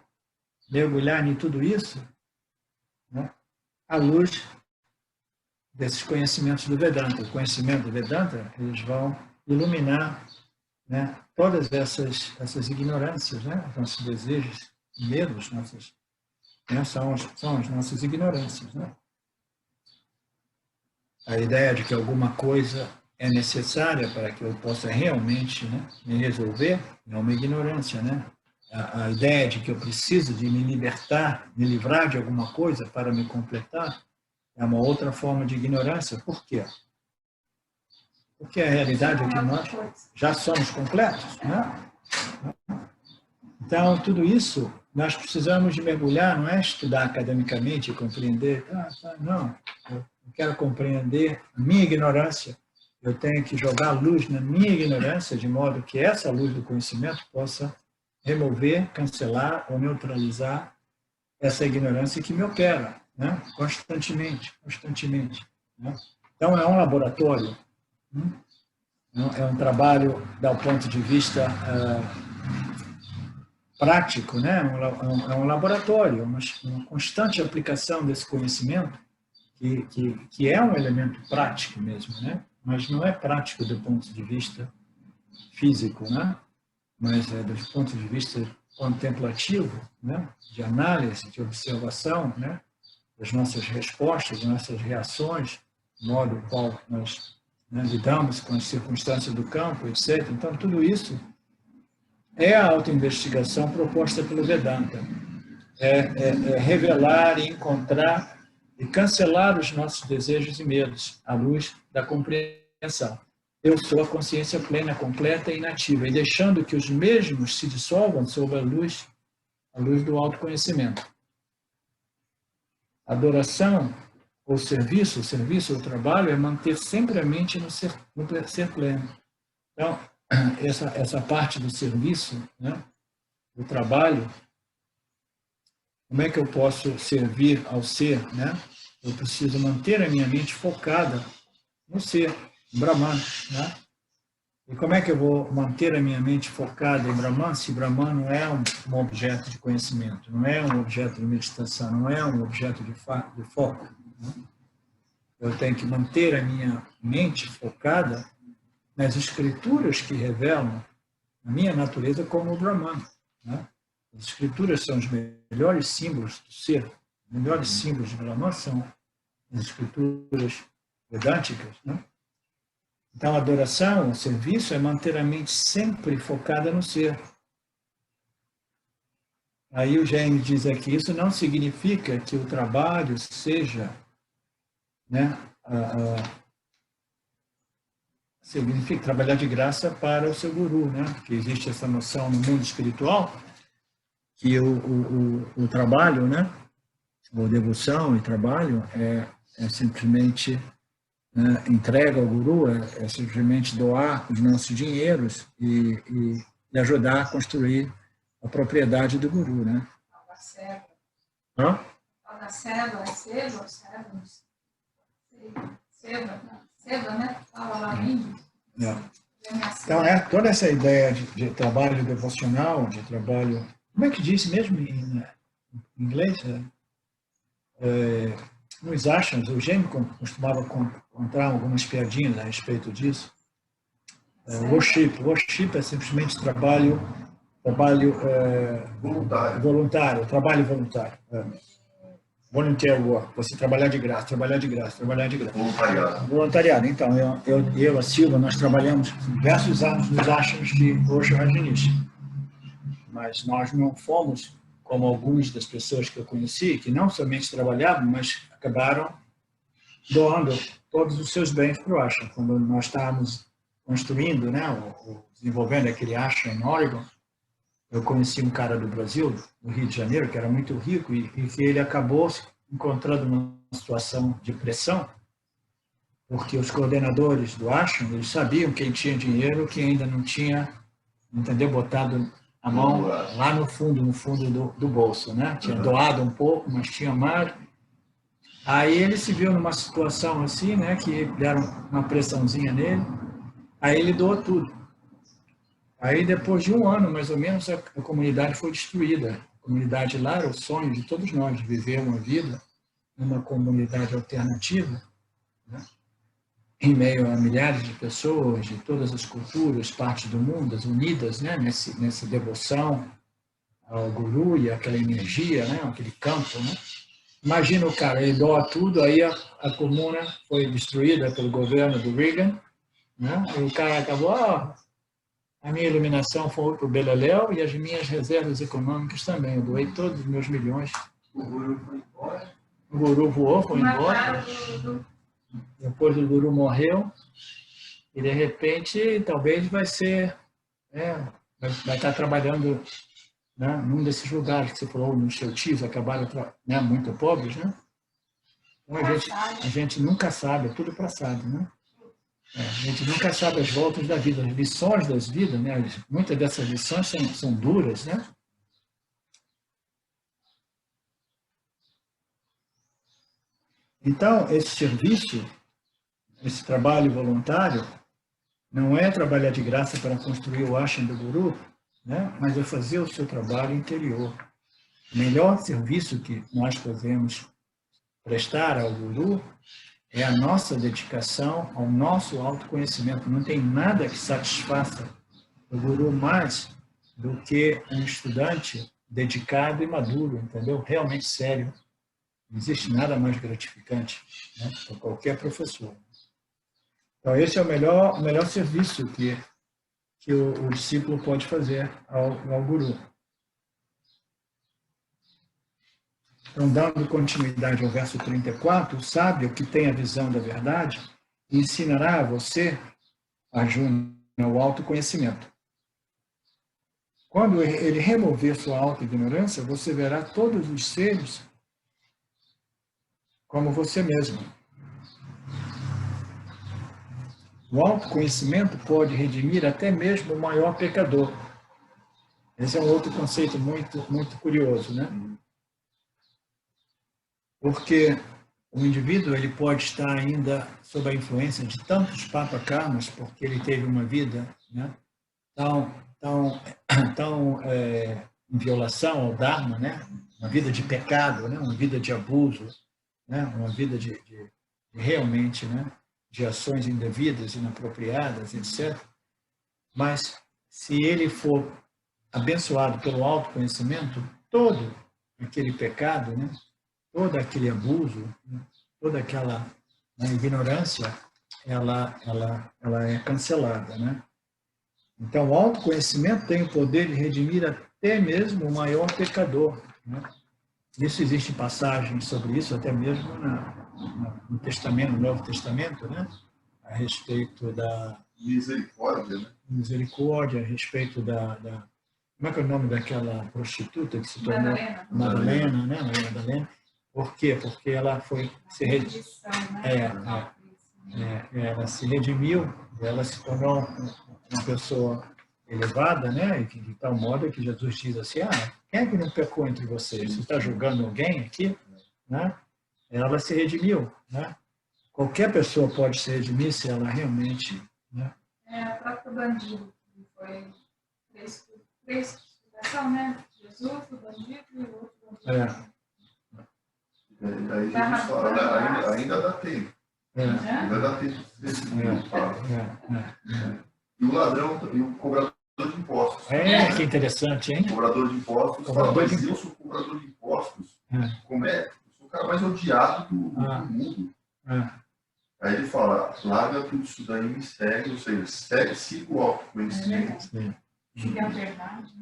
A: Mergulhar em tudo isso, né? À luz desses conhecimentos do Vedanta. O conhecimento do Vedanta, eles vão iluminar, né, todas essas ignorâncias, né? Os nossos desejos e medos, né? São as nossas ignorâncias. Né? A ideia de que alguma coisa é necessária para que eu possa realmente, né, me resolver é uma ignorância. Né? A ideia de que eu preciso de me libertar, me livrar de alguma coisa para me completar é uma outra forma de ignorância. Por quê? Porque a realidade é que nós já somos completos. Né? Então, tudo isso nós precisamos de mergulhar, não é estudar academicamente e compreender. Não, eu quero compreender a minha ignorância. Eu tenho que jogar luz na minha ignorância, de modo que essa luz do conhecimento possa remover, cancelar ou neutralizar essa ignorância que me opera, né? Constantemente. Né? Então, é um laboratório. É um trabalho, do ponto de vista prático, né? É um laboratório, uma constante aplicação desse conhecimento que é um elemento prático mesmo, né? Mas não é prático do ponto de vista físico, né? Mas é do ponto de vista contemplativo, né? De análise, de observação, né? Das nossas respostas, das nossas reações, do modo qual nós, né, lidamos com as circunstâncias do campo, etc. Então, tudo isso é a autoinvestigação proposta pelo Vedanta. É revelar e encontrar e cancelar os nossos desejos e medos à luz da compreensão. Eu sou a consciência plena, completa e inativa, e deixando que os mesmos se dissolvam sob a luz do autoconhecimento. Adoração ou serviço ou trabalho é manter sempre a mente no ser pleno. Então, essa parte do serviço, né, do trabalho, como é que eu posso servir ao ser, né? Eu preciso manter a minha mente focada no ser, em Brahman, né? E como é que eu vou manter a minha mente focada em Brahman se Brahman não é um objeto de conhecimento, não é um objeto de meditação, não é um objeto de foco, né? Eu tenho que manter a minha mente focada nas escrituras que revelam a minha natureza como o Brahman, né? As escrituras são os melhores símbolos do ser. Os melhores símbolos de Brahman são as escrituras vedânticas, né? Então, a adoração, o serviço, é manter a mente sempre focada no ser. Aí o Jaime diz aqui, isso não significa que o trabalho seja, né, significa trabalhar de graça para o seu guru, né? Que existe essa noção no mundo espiritual que o trabalho, né, ou devoção e trabalho é simplesmente, né, entrega ao guru, é simplesmente doar os nossos dinheiros e ajudar a construir a propriedade do guru, né?
E: A ceva.
A: Hã?
E: A ceva, é ceva ou ceva? Ceva, né? Fala lá em índio.
A: Então, toda essa ideia de trabalho devocional, de trabalho... Como é que diz mesmo em inglês? Nos ashrams, o Jaime costumava contar algumas piadinhas a respeito disso. Worship é simplesmente trabalho voluntário, trabalho voluntário. Volunteer work, você trabalhar de graça. Voluntariado. Então, eu, a Silva, nós trabalhamos diversos anos nos ashrams de Osho Rajneesh. Mas nós não fomos como algumas das pessoas que eu conheci, que não somente trabalhavam, mas acabaram doando todos os seus bens para o ashram. Quando nós estávamos construindo, né, desenvolvendo aquele ashram em Oregon, eu conheci um cara do Brasil, do Rio de Janeiro, que era muito rico e que ele acabou se encontrando numa situação de pressão, porque os coordenadores do ashram, eles sabiam quem tinha dinheiro, quem ainda não tinha, entendeu, botado a mão lá no fundo do bolso, né? Tinha doado um pouco, mas tinha mais. Aí ele se viu numa situação assim, né? Que deram uma pressãozinha nele. Aí ele doou tudo. Aí depois de um ano, mais ou menos, a comunidade foi destruída. A comunidade lá era o sonho de todos nós, de viver uma vida numa comunidade alternativa, né? Em meio a milhares de pessoas de todas as culturas, partes do mundo, unidas, né, nessa devoção ao guru e aquela energia, né, aquele campo, né? Imagina o cara, ele doa tudo, aí a comuna foi destruída pelo governo do Reagan, né? E o cara acabou, a minha iluminação foi para o Beleléu e as minhas reservas econômicas também. Eu doei todos os meus milhões.
B: O guru foi embora.
A: O guru voou, foi embora. Depois o guru morreu e, de repente, talvez vai estar trabalhando, né, num desses lugares que você falou, nos seus tios acabaram, né, muito pobres, né? Então, a gente nunca sabe, é tudo passado, né? A gente nunca sabe as voltas da vida, as lições das vidas, né? Muitas dessas lições são duras, né? Então, esse serviço, esse trabalho voluntário, não é trabalhar de graça para construir o ashram do guru, né? Mas é fazer o seu trabalho interior. O melhor serviço que nós podemos prestar ao Guru é a nossa dedicação ao nosso autoconhecimento. Não tem nada que satisfaça o Guru mais do que um estudante dedicado e maduro, entendeu? Realmente sério. Não existe nada mais gratificante, né, para qualquer professor. Então, esse é o melhor serviço que o discípulo pode fazer ao Guru. Então, dando continuidade ao verso 34, o sábio que tem a visão da verdade ensinará a você, Arjuna, o autoconhecimento. Quando ele remover sua auto-ignorância, você verá todos os seres como você mesmo. O autoconhecimento pode redimir até mesmo o maior pecador. Esse é um outro conceito muito curioso, né? Porque o indivíduo ele pode estar ainda sob a influência de tantos papakarmas, porque ele teve uma vida, né, tão em violação ao Dharma, né? Uma vida de pecado, né? Uma vida de abuso, né? Uma vida de realmente, né? De ações indevidas, inapropriadas, etc. Mas, se ele for abençoado pelo autoconhecimento, todo aquele pecado, né? Todo aquele abuso, né? Toda aquela, né, ignorância, ela é cancelada, né? Então, o autoconhecimento tem o poder de redimir até mesmo o maior pecador, né? Isso existe passagens sobre isso, até mesmo no Testamento, no Novo Testamento, né? A respeito da
B: misericórdia, né?
A: Misericórdia, a respeito da como é que é o nome daquela prostituta que se tornou
D: Madalena.
A: Madalena, né? Madalena. Por quê? Porque ela foi ela se redimiu, ela se tornou uma pessoa elevada, né? De tal modo que Jesus diz assim: quem é que não pecou entre vocês? Você está julgando alguém aqui? Né? Ela se redimiu, né? Qualquer pessoa pode se redimir se ela realmente, né?
D: A própria bandido, que foi três explicação, né? Jesus, o bandido e o outro bandido.
B: Aí Jesus fala, ainda dá tempo. Ainda dá tempo desse mundo. E o ladrão, e o cobrador de impostos.
A: Que interessante, hein?
B: O cobrador de impostos fala, mas eu sou cobrador de impostos. Como é? Eu sou o cara mais odiado do mundo. Aí ele fala, larga tudo isso daí e me segue, ou seja, siga o autoconhecimento.
D: Siga a verdade.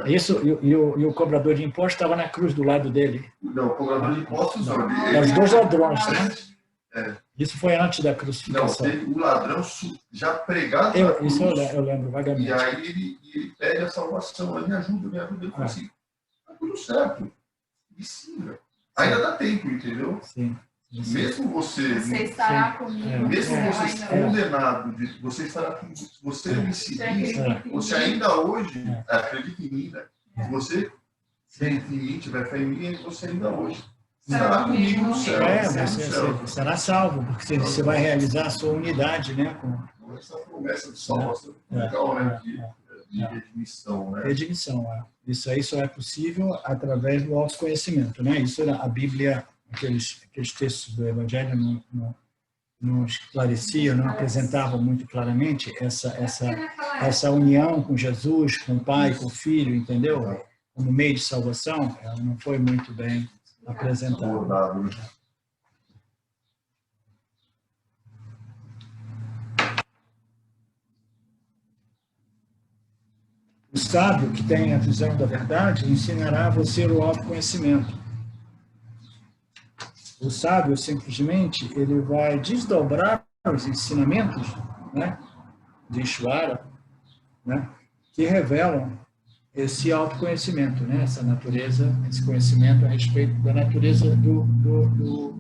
A: Isso, e o cobrador de impostos estava na cruz do lado dele.
B: Não, o cobrador de impostos não.
A: Os dois ladrões, né? Isso foi antes da crucificação.
B: Não, o ladrão já pregado
A: na cruz. Isso eu lembro vagamente.
B: E aí ele pede a salvação, ele me ajuda. Ele fala assim, tá tudo certo. E siga. Ainda dá tempo, entendeu?
A: Sim.
B: Mesmo você
D: estará comigo.
B: Mesmo você condenado, você estará comigo. Se você me seguir, você ainda hoje acredita em mim, né? Se você acredita em mim, tiver fé em mim, você ainda hoje estará comigo no céu.
A: Você será salvo, porque você vai realizar a sua unidade, né?
B: Com essa promessa de salvação legal, né? De redimissão, né?
A: Redimissão, Isso aí só é possível através do autoconhecimento, né? Isso a Bíblia, aqueles textos do Evangelho não esclareciam, não apresentavam muito claramente essa união com Jesus, com o Pai, com o Filho, entendeu? Como meio de salvação, ela não foi muito bem apresentada. O sábio que tem a visão da verdade ensinará a você o autoconhecimento. O sábio, simplesmente, ele vai desdobrar os ensinamentos, né, de Ishvara, né, que revelam esse autoconhecimento, né, essa natureza, esse conhecimento a respeito da natureza do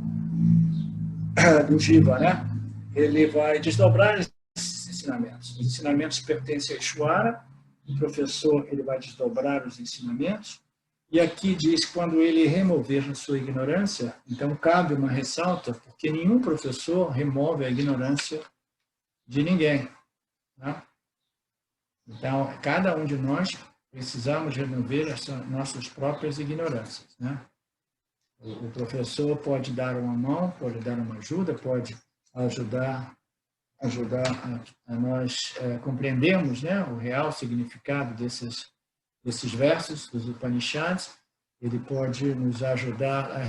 A: Jiva, né? Ele vai desdobrar esses ensinamentos. Os ensinamentos pertencem a Ishvara, o professor ele vai desdobrar os ensinamentos. E aqui diz, quando ele remover a sua ignorância, então cabe uma ressalta, porque nenhum professor remove a ignorância de ninguém, né? Então, cada um de nós precisamos remover as nossas próprias ignorâncias, né? O professor pode dar uma mão, pode dar uma ajuda, pode ajudar a nós compreendermos, né, o real significado desses versos dos Upanishads. Ele pode nos ajudar a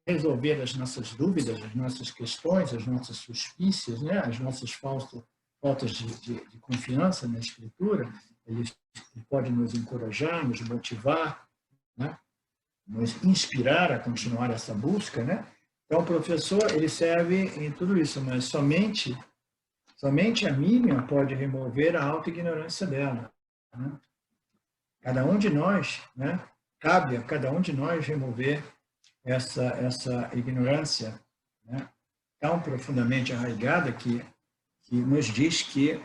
A: resolver as nossas dúvidas, as nossas questões, as nossas suspícias, né, as nossas faltas de confiança na escritura. Ele pode nos encorajar, nos motivar, né, nos inspirar a continuar essa busca, né? Então, o professor, ele serve em tudo isso, mas somente a Miriam pode remover a auto-ignorância dela, né? Cada um de nós, né? Cabe a cada um de nós remover essa ignorância, né, tão profundamente arraigada que nos diz que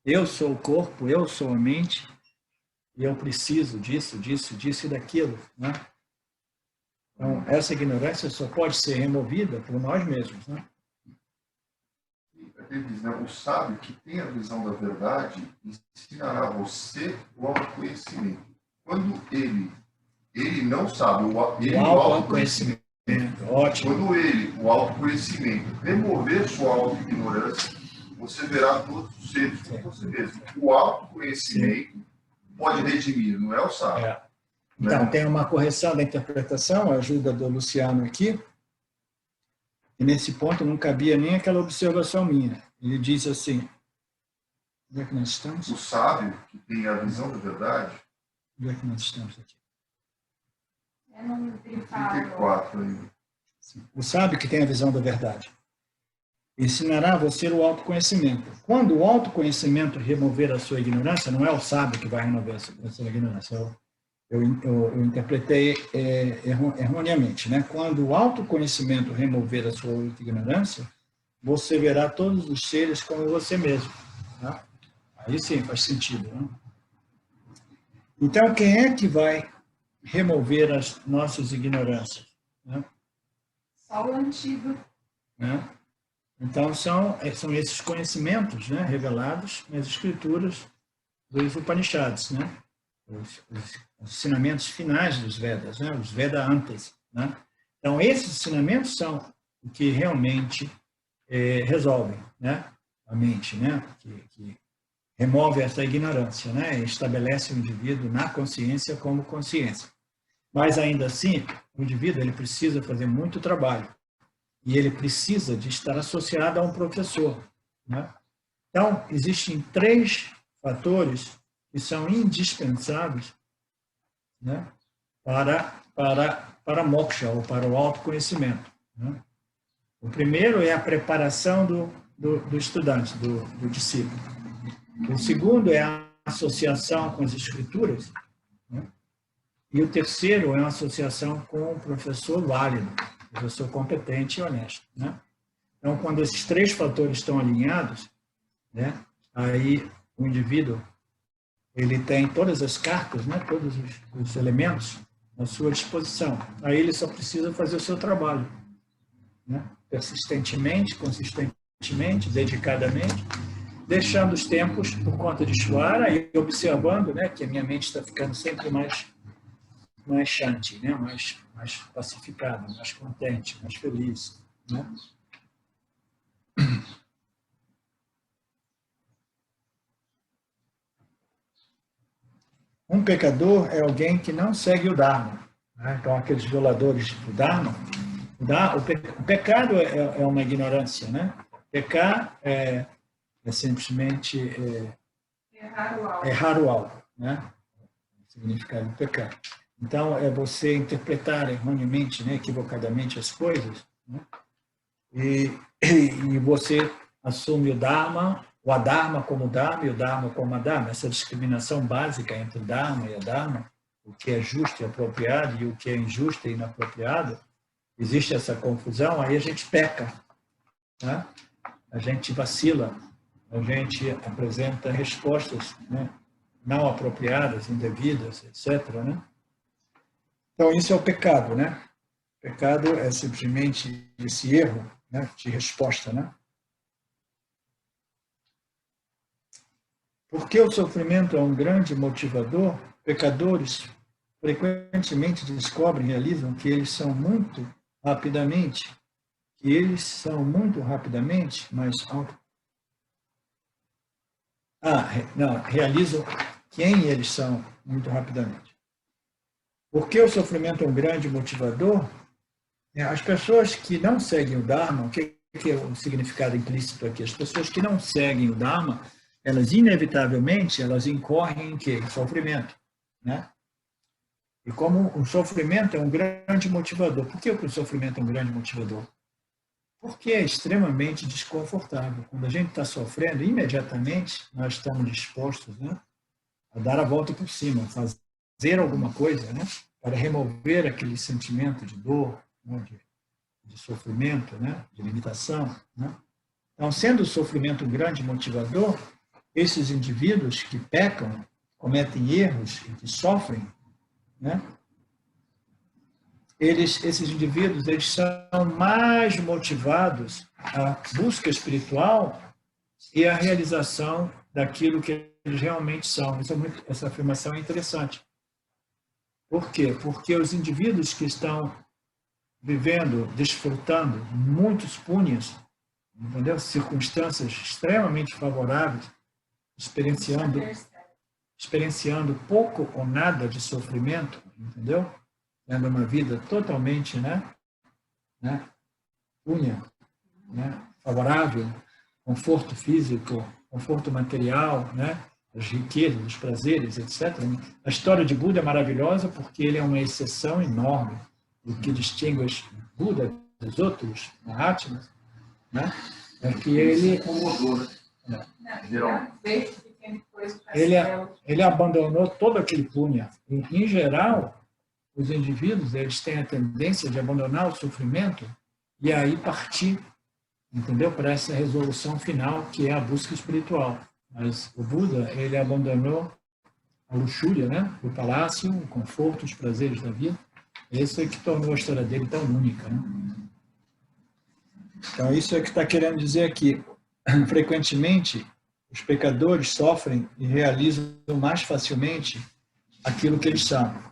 A: eu sou o corpo, eu sou a mente, e eu preciso disso e daquilo, né? Então, essa ignorância só pode ser removida por nós mesmos, né?
B: Ele diz, né, o sábio que tem a visão da verdade ensinará a você o autoconhecimento. Quando ele não sabe, o autoconhecimento.
A: Ótimo.
B: Quando o autoconhecimento, remover sua auto-ignorância, você verá todos os seres como você mesmo. O autoconhecimento pode redimir, não é o sábio.
A: É. Então, tem uma correção da interpretação, a ajuda do Luciano aqui, e nesse ponto não cabia nem aquela observação minha. Ele diz assim, onde é que nós estamos?
B: O sábio, que tem a visão da verdade...
A: Onde é que nós estamos aqui?
D: É no
B: 34 ainda.
A: O sábio que tem a visão da verdade ensinará a você o autoconhecimento. Quando o autoconhecimento remover a sua ignorância, não é o sábio que vai remover a sua ignorância. Eu interpretei erroneamente, né? Quando o autoconhecimento remover a sua ignorância, você verá todos os seres como você mesmo. Tá? Aí sim faz sentido. Né? Então, quem é que vai remover as nossas ignorâncias? Né?
D: Só o antigo.
A: Né? Então, são esses conhecimentos, né, revelados nas escrituras dos Upanishads, né? Os ensinamentos finais dos Vedas, né? Os Vedantas. Né? Então, esses ensinamentos são o que realmente resolvem, né? A mente, né? Que remove essa ignorância, né? E estabelece o indivíduo na consciência como consciência. Mas, ainda assim, o indivíduo ele precisa fazer muito trabalho e ele precisa de estar associado a um professor. Né? Então, existem 3 fatores que são indispensáveis, né, para moksha, ou para o autoconhecimento. Né? O primeiro é a preparação do estudante, do discípulo. O segundo é a associação com as escrituras. Né? E o terceiro é uma associação com um professor válido, professor competente e honesto. Né? Então, quando esses 3 fatores estão alinhados, né, aí o indivíduo ele tem todas as cartas, né, todos os elementos à sua disposição. Aí ele só precisa fazer o seu trabalho, né, persistentemente, consistentemente, dedicadamente, deixando os tempos por conta de Ishvara e observando, né, que a minha mente está ficando sempre mais shanti, né, mais pacificada, mais contente, mais feliz. Né? Um pecador é alguém que não segue o Dharma. Né? Então, aqueles violadores do Dharma, o pecado é uma ignorância. Né? Pecar é simplesmente errar o alvo. Né? O significado do pecado. Então, é você interpretar erroneamente, né, equivocadamente as coisas, né? E você assume o adharma como Dharma e o Dharma como Adharma. Essa discriminação básica entre o Dharma e Adharma, o que é justo e apropriado e o que é injusto e inapropriado, existe essa confusão, aí a gente peca, tá? A gente vacila, a gente apresenta respostas, né, não apropriadas, indevidas, etc. Né? Então, isso é o pecado, né? O pecado é simplesmente esse erro, né, de resposta, né? Porque o sofrimento é um grande motivador, pecadores frequentemente descobrem, realizam que eles são muito rapidamente, mas realizam quem eles são muito rapidamente. Porque o sofrimento é um grande motivador, as pessoas que não seguem o Dharma, o que é o significado implícito aqui? As pessoas que não seguem o Dharma, elas inevitavelmente incorrem em quê? Em sofrimento, né? E como o sofrimento é um grande motivador. Por que o sofrimento é um grande motivador? Porque é extremamente desconfortável. Quando a gente está sofrendo, imediatamente nós estamos dispostos, né, a dar a volta por cima, fazer alguma coisa, né, para remover aquele sentimento de dor, né, de sofrimento, né, de limitação. Né? Então, sendo o sofrimento um grande motivador, esses indivíduos que pecam, cometem erros e que sofrem, né, esses indivíduos eles são mais motivados à busca espiritual e à realização daquilo que eles realmente são. Essa afirmação é interessante. Por quê? Porque os indivíduos que estão vivendo, desfrutando muitos punhas, entendeu? Circunstâncias extremamente favoráveis, experienciando pouco ou nada de sofrimento, entendeu? Tendo uma vida totalmente, punha, favorável, conforto físico, conforto material, as riquezas, os prazeres, etc. A história de Buda é maravilhosa porque ele é uma exceção enorme. O que distingue Buda dos outros Mahatmas, é que ele abandonou todo aquele punha. Em geral, os indivíduos eles têm a tendência de abandonar o sofrimento e aí partir, entendeu? Para essa resolução final, que é a busca espiritual. Mas o Buda, ele abandonou a luxúria, o palácio, o conforto, os prazeres da vida. Esse é que tornou a história dele tão única. Então, isso é que está querendo dizer aqui. Frequentemente, os pecadores sofrem e realizam mais facilmente aquilo que eles são.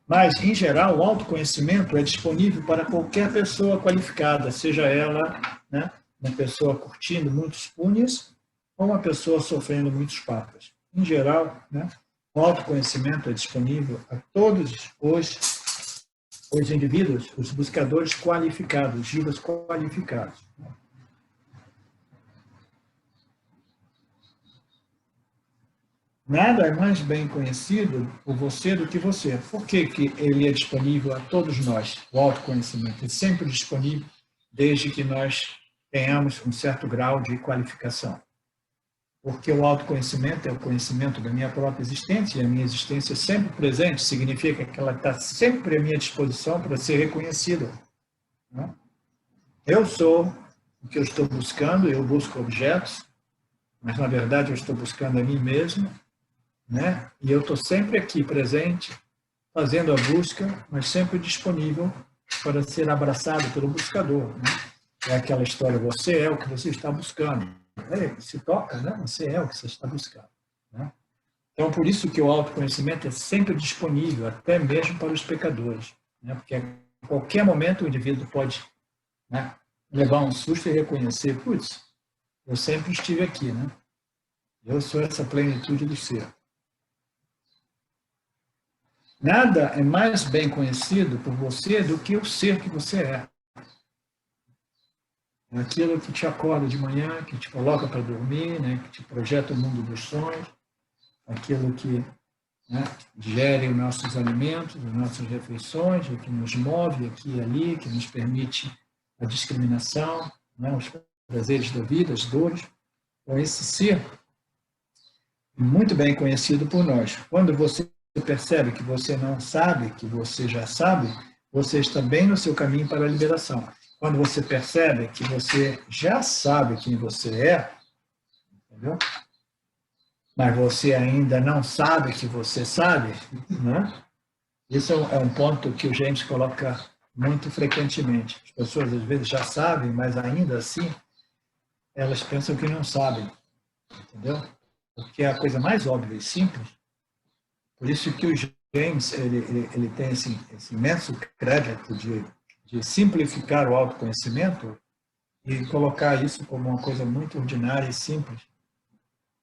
A: Mas, em geral, o autoconhecimento é disponível para qualquer pessoa qualificada, seja ela uma pessoa curtindo muitos punhas ou uma pessoa sofrendo muitos papas. Em geral, o autoconhecimento é disponível a todos os indivíduos, os buscadores qualificados, os jivas qualificados. Nada é mais bem conhecido por você do que você. Por que ele é disponível a todos nós, o autoconhecimento? É sempre disponível desde que nós tenhamos um certo grau de qualificação. Porque o autoconhecimento é o conhecimento da minha própria existência, e a minha existência é sempre presente, significa que ela está sempre à minha disposição para ser reconhecida. Eu sou o que eu estou buscando, eu busco objetos, mas na verdade eu estou buscando a mim mesmo, e eu estou sempre aqui presente, fazendo a busca, mas sempre disponível para ser abraçado pelo buscador. É aquela história, você é o que você está buscando. Se toca, você é o que você está buscando. Então, por isso que o autoconhecimento é sempre disponível, até mesmo para os pecadores. Porque a qualquer momento o indivíduo pode levar um susto e reconhecer, putz, eu sempre estive aqui. Eu sou essa plenitude do ser. Nada é mais bem conhecido por você do que o ser que você é. É aquilo que te acorda de manhã, que te coloca para dormir, que te projeta o mundo dos sonhos, aquilo que gere os nossos alimentos, as nossas refeições, o que nos move aqui e ali, que nos permite a discriminação, os prazeres da vida, as dores. Então, esse ser é muito bem conhecido por nós. Quando você percebe que você não sabe, que você já sabe, você está bem no seu caminho para a liberação. Quando você percebe que você já sabe quem você é, entendeu? Mas você ainda não sabe que você sabe, Isso é um ponto que o gente coloca muito frequentemente. As pessoas às vezes já sabem, mas ainda assim elas pensam que não sabem, entendeu? Porque é a coisa mais óbvia e simples. Por isso que o James ele tem esse imenso crédito de simplificar o autoconhecimento e colocar isso como uma coisa muito ordinária e simples,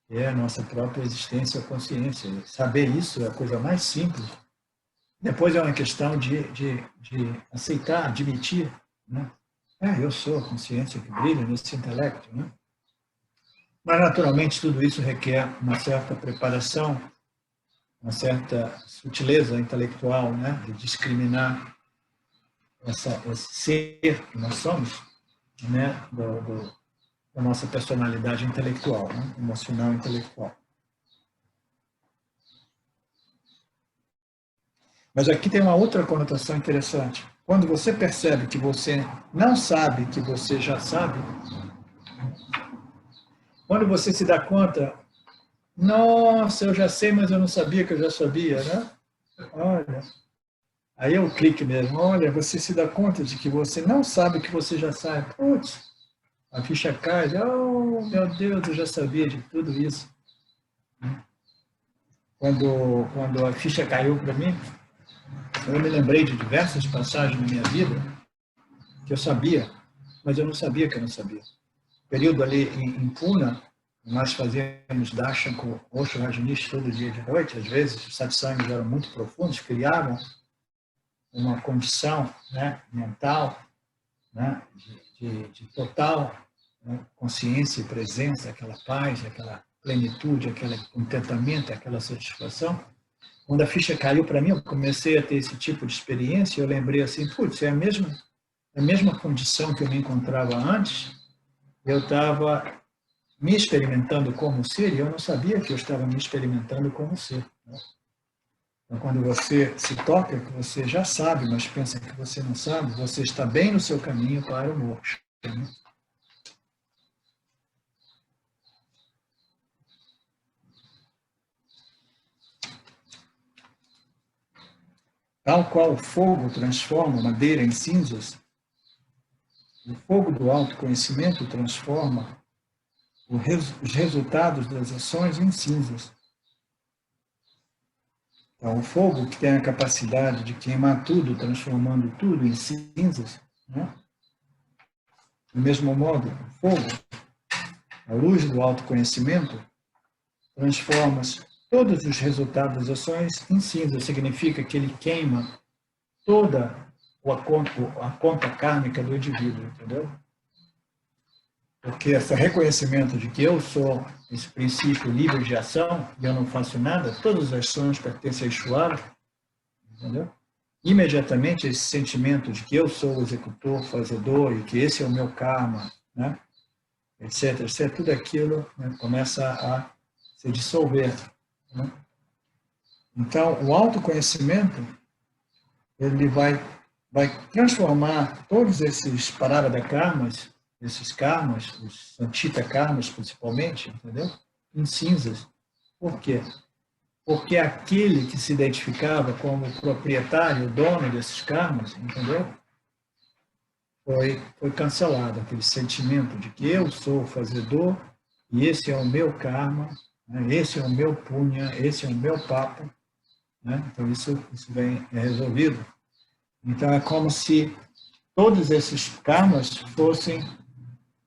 A: que é a nossa própria existência ou consciência. Saber isso é a coisa mais simples. Depois é uma questão de aceitar, admitir, né? Eu sou a consciência que brilha nesse intelecto, né? Mas, naturalmente, tudo isso requer uma certa preparação, uma certa sutileza intelectual, né? De discriminar esse ser que nós somos, né? Da nossa personalidade intelectual, né? Emocional intelectual. Mas aqui tem uma outra conotação interessante. Quando você percebe que você não sabe que você já sabe, quando você se dá conta, nossa, eu já sei, mas eu não sabia que eu já sabia, né? Olha, aí é o clique mesmo. Olha, você se dá conta de que você não sabe que você já sabe. Putz, a ficha cai. Oh, meu Deus, eu já sabia de tudo isso. Quando a ficha caiu para mim, eu me lembrei de diversas passagens na minha vida que eu sabia, mas eu não sabia que eu não sabia. Período ali em Pune, nós fazíamos darshan com Osho Rajneesh todo dia de noite. Às vezes os satsangs eram muito profundos, criavam uma condição, né, mental, né, de total, né, consciência e presença, aquela paz, aquela plenitude, aquele contentamento, aquela satisfação. Quando a ficha caiu para mim, eu comecei a ter esse tipo de experiência, eu lembrei assim, putz, é a mesma condição que eu me encontrava antes, eu estava me experimentando como ser, e eu não sabia que eu estava me experimentando como ser. Né? Então, quando você se toca, que você já sabe, mas pensa que você não sabe, você está bem no seu caminho para o moksha. Né? Tal qual o fogo transforma madeira em cinzas, o fogo do autoconhecimento transforma os resultados das ações em cinzas. Então, o fogo que tem a capacidade de queimar tudo, transformando tudo em cinzas, né? Do mesmo modo, o fogo, a luz do autoconhecimento, transforma todos os resultados das ações em cinza. Significa que ele queima toda a conta kármica do indivíduo, entendeu? Porque esse reconhecimento de que eu sou esse princípio livre de ação e eu não faço nada, todas as ações pertencem a Ishvara, entendeu? Imediatamente esse sentimento de que eu sou o executor, fazedor e que esse é o meu karma, né? etc, etc, tudo aquilo, né, começa a se dissolver. Né? Então, o autoconhecimento, ele vai transformar todos esses pararada karmas, esses karmas, os santita karmas principalmente, entendeu? Em cinzas. Por quê? Porque aquele que se identificava como proprietário, dono desses karmas, entendeu? Foi cancelado, aquele sentimento de que eu sou o fazedor e esse é o meu karma, né? Esse é o meu punya, esse é o meu papa. Né? Então, isso vem resolvido. Então, é como se todos esses karmas fossem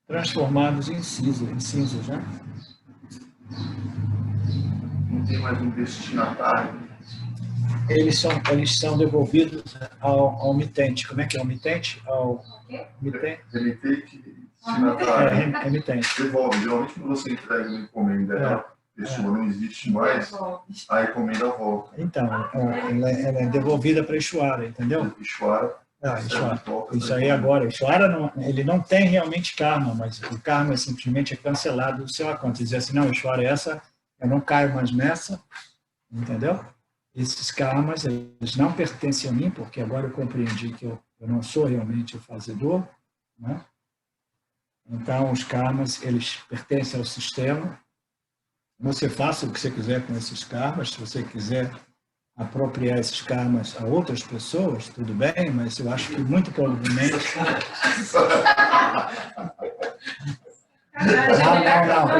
A: transformados em cinzas, né?
B: Não tem mais um destinatário.
A: Eles são devolvidos ao mitente. Como é que é o mitente?
B: Remitente, destinatário.
A: Remitente.
B: Devolve. Geralmente, quando você entrega uma encomenda, a pessoa não existe mais, a encomenda volta.
A: Então, ela é devolvida para Ishvara, entendeu?
B: Ishvara.
A: Isso aí agora, Ishvara ele não tem realmente karma, mas o karma simplesmente é cancelado do seu conta. Dizer assim, não, Ishvara essa, eu não caio mais nessa, entendeu? Esses karmas, eles não pertencem a mim, porque agora eu compreendi que eu não sou realmente o fazedor, né? Então, os karmas, eles pertencem ao sistema. Você faça o que você quiser com esses karmas, se você quiser apropriar esses karmas a outras pessoas, tudo bem, mas eu acho que muito provavelmente Não.